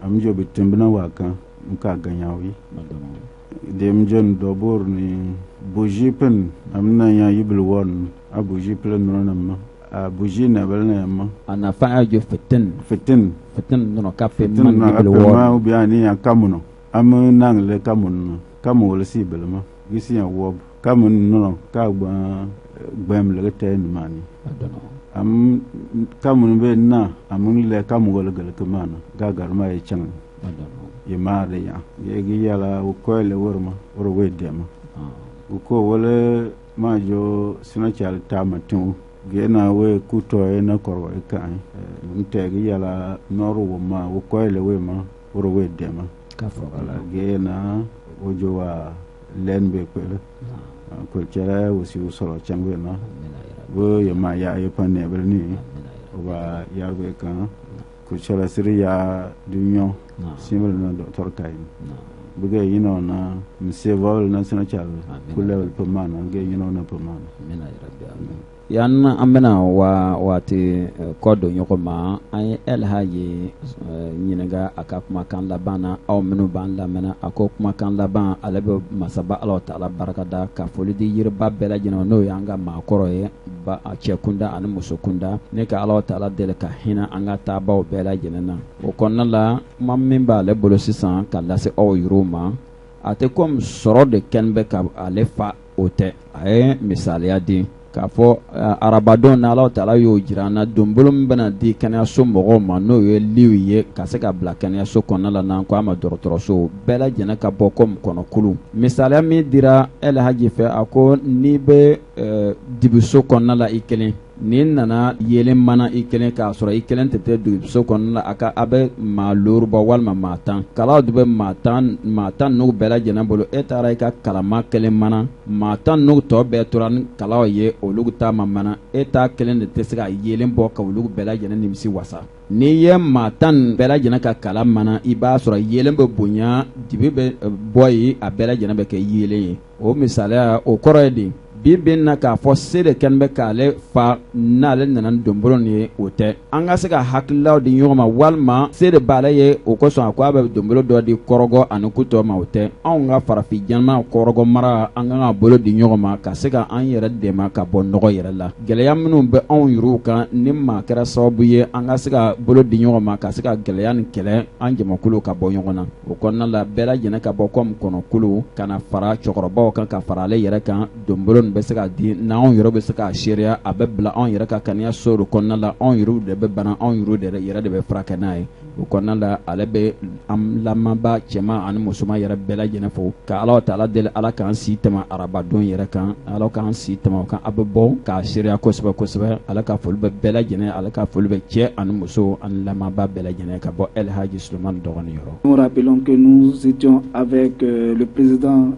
am jo bitembna waka nka ganyawi badano dem jon dobor ni bujipen amna ya yibul won abuji plan nonam a buji na balna ma ana fa jo fitin no kape man yibul won ma bi ani ya kamuno am nang le kamun kamul si belma gisi ya wob kamun no ka gbem le te mani am kamun be na amun le kamun wala gal kamana gagar ma e chang ye ma de ya ye gi yala ko le worma wor we dem ko wala ma jo sina chal tamatu ge na we kuto e na korwa e kan te gi yala noru ma ko le we ma wor we dem ka fo wala ge na wojo wa len be ko ko cere aussi usoro changwe na bo yema ya yepane belni ba yarbe kan ko cere siri ya dunyo simel na docteur kayin buge yino na msevol na sina chal kulel pemana ge yino na pemana yan ambena wati kodo nyokoma ay El Haji nyinaga akakuma kan labana aw minu ban lamena akokuma kan laban alabe masaba Allah ta'ala barakada ka folidi yirba bela jina no yanga ma koroye ba a chekunda an musukunda ne ka Allah ta'ala dele ka hina anga tabaw bela jina na o konnala mammin ba le bolo sisan kala se aw yuruma ate kom soro de kenbe ka alefa ote ay misaliya din k'a fɔ arabadon na Allah ta'ala y'o jira na donbolo min bɛna di kɛnɛyaso mɔgɔw ma n'o ye liw ye ka se ka bila kɛnɛyaso kɔnɔna la n'an ko a ma dɔgɔtɔrɔso bɛɛ lajɛlen ka bɔ comme kɔnɔkulu misaliya min dira El Haji fɛ a ko n'i bɛ dibiso kɔnɔna la i kelen ni nana yelen mana i kelen k'a sɔrɔ i kelen tɛ dibiso kɔnɔna la a bɛ maa loorubɔ walima maa tan kalaw de bɛ maa tan n'u bɛɛ lajɛlen bolo e taara i ka kalama kelen mana maa tan n'u tɔ bɛɛ tora ni kalaw ye olu ta ma mana e ta kelen de tɛ se ka yelen bɔ ka olu bɛɛ lajɛlen nimisi wasa n'i ye maa tan bɛɛ lajɛlen ka kala mana i b'a sɔrɔ yelen bɛ bonya dibi bɛ bɔ yen a bɛɛ lajɛlen bɛ kɛ yelen ye o misaliya o kɔrɔ ye de bibin na k'a fɔ se de kɛn bɛ k'ale fa n'ale nana ni donbolo nin ye o tɛ an ka se ka hakililaw di ɲɔgɔn ma walima se de b'ale ye o kosɔn a ko a bɛ donbolo dɔ di kɔrɔgɔ ani kutɔ ma o tɛ anw ka farafin jamana kɔrɔgɔ mara an kan ka bolo di ɲɔgɔn ma ka se ka an yɛrɛ dɛmɛ ka bɔ nɔgɔ yɛrɛ la gɛlɛya minnu bɛ anw yɛrɛw kan ni maa kɛra sababu ye an ka se ka bolo di ɲɔgɔn ma ka se ka gɛlɛya ni kɛlɛ an jamakulu ka bɔ ɲɔgɔn na o kɔnɔna la bɛɛ lajɛlen ka bɔ comme kɔnɔkulu ka na fara cɛkɔrɔbaw kan ka fara ale yɛrɛ kan donbolo bɛ se ka di n'anw yɛrɛ bɛ se ka seereya a bɛ bila anw yɛrɛ ka kɛnɛyaso de kɔnɔna la anw yɛrɛ de bɛ bana anw yɛrɛ de bɛ furakɛ n'a ye o kɔnɔna la ale bɛ an lamɛnba cɛman ani musoman yɛrɛ bɛɛ lajɛlen fo ka Ala ta'ala deli Ala k'an si tɛmɛ arabadon yɛrɛ kan Ala k'an si tɛmɛ o kan a bɛ bɔ k'a seereya kosɛbɛ kosɛbɛ Ala ka foli bɛ bɛɛ lajɛlen Ala ka foli bɛ cɛ ani muso ani lamɛnba bɛɛ lajɛlen ka bɔ El Haji Sulemani Dɔgɔnin yɔrɔ. Nous rappelons que nous étions avec le président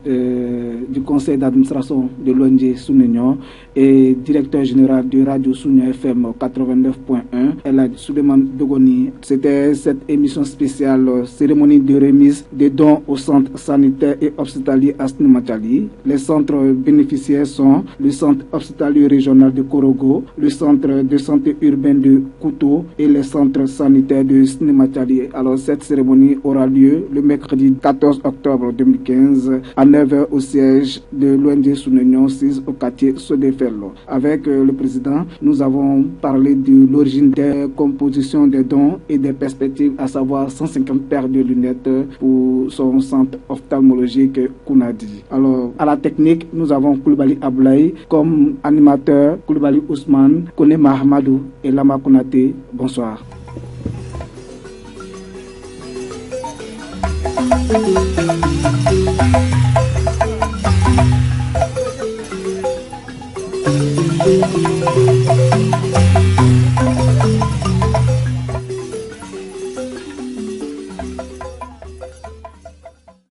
du conseil d'administration de l'ONG Sununion et directeur général de Radio Sununion FM 89.1, Elhaj Souleymane Dogoni. C'était cette émission spéciale cérémonie de remise des dons au centre sanitaire et hospitalier Asni Mathiali. Les centres bénéficiaires sont le centre hospitalier régional de Korogo, le centre de santé urbain de Kouto et les centres sanitaires de Asni Mathiali. Alors cette cérémonie aura lieu le mercredi 14 octobre 2015 à 9h au siège de l'ONG Sununion 6 au quartier Sodefello. Avec le président, nous avons parlé de l'origine des compositions des dons et des perspectives, à savoir 150 paires de lunettes pour son centre ophtalmologique Kounadi. Alors, à la technique, nous avons Koulibaly Ablaï comme animateur, Koulibaly Ousmane, Kone Mahamadou et Lama Konaté. Bonsoir. Thank you.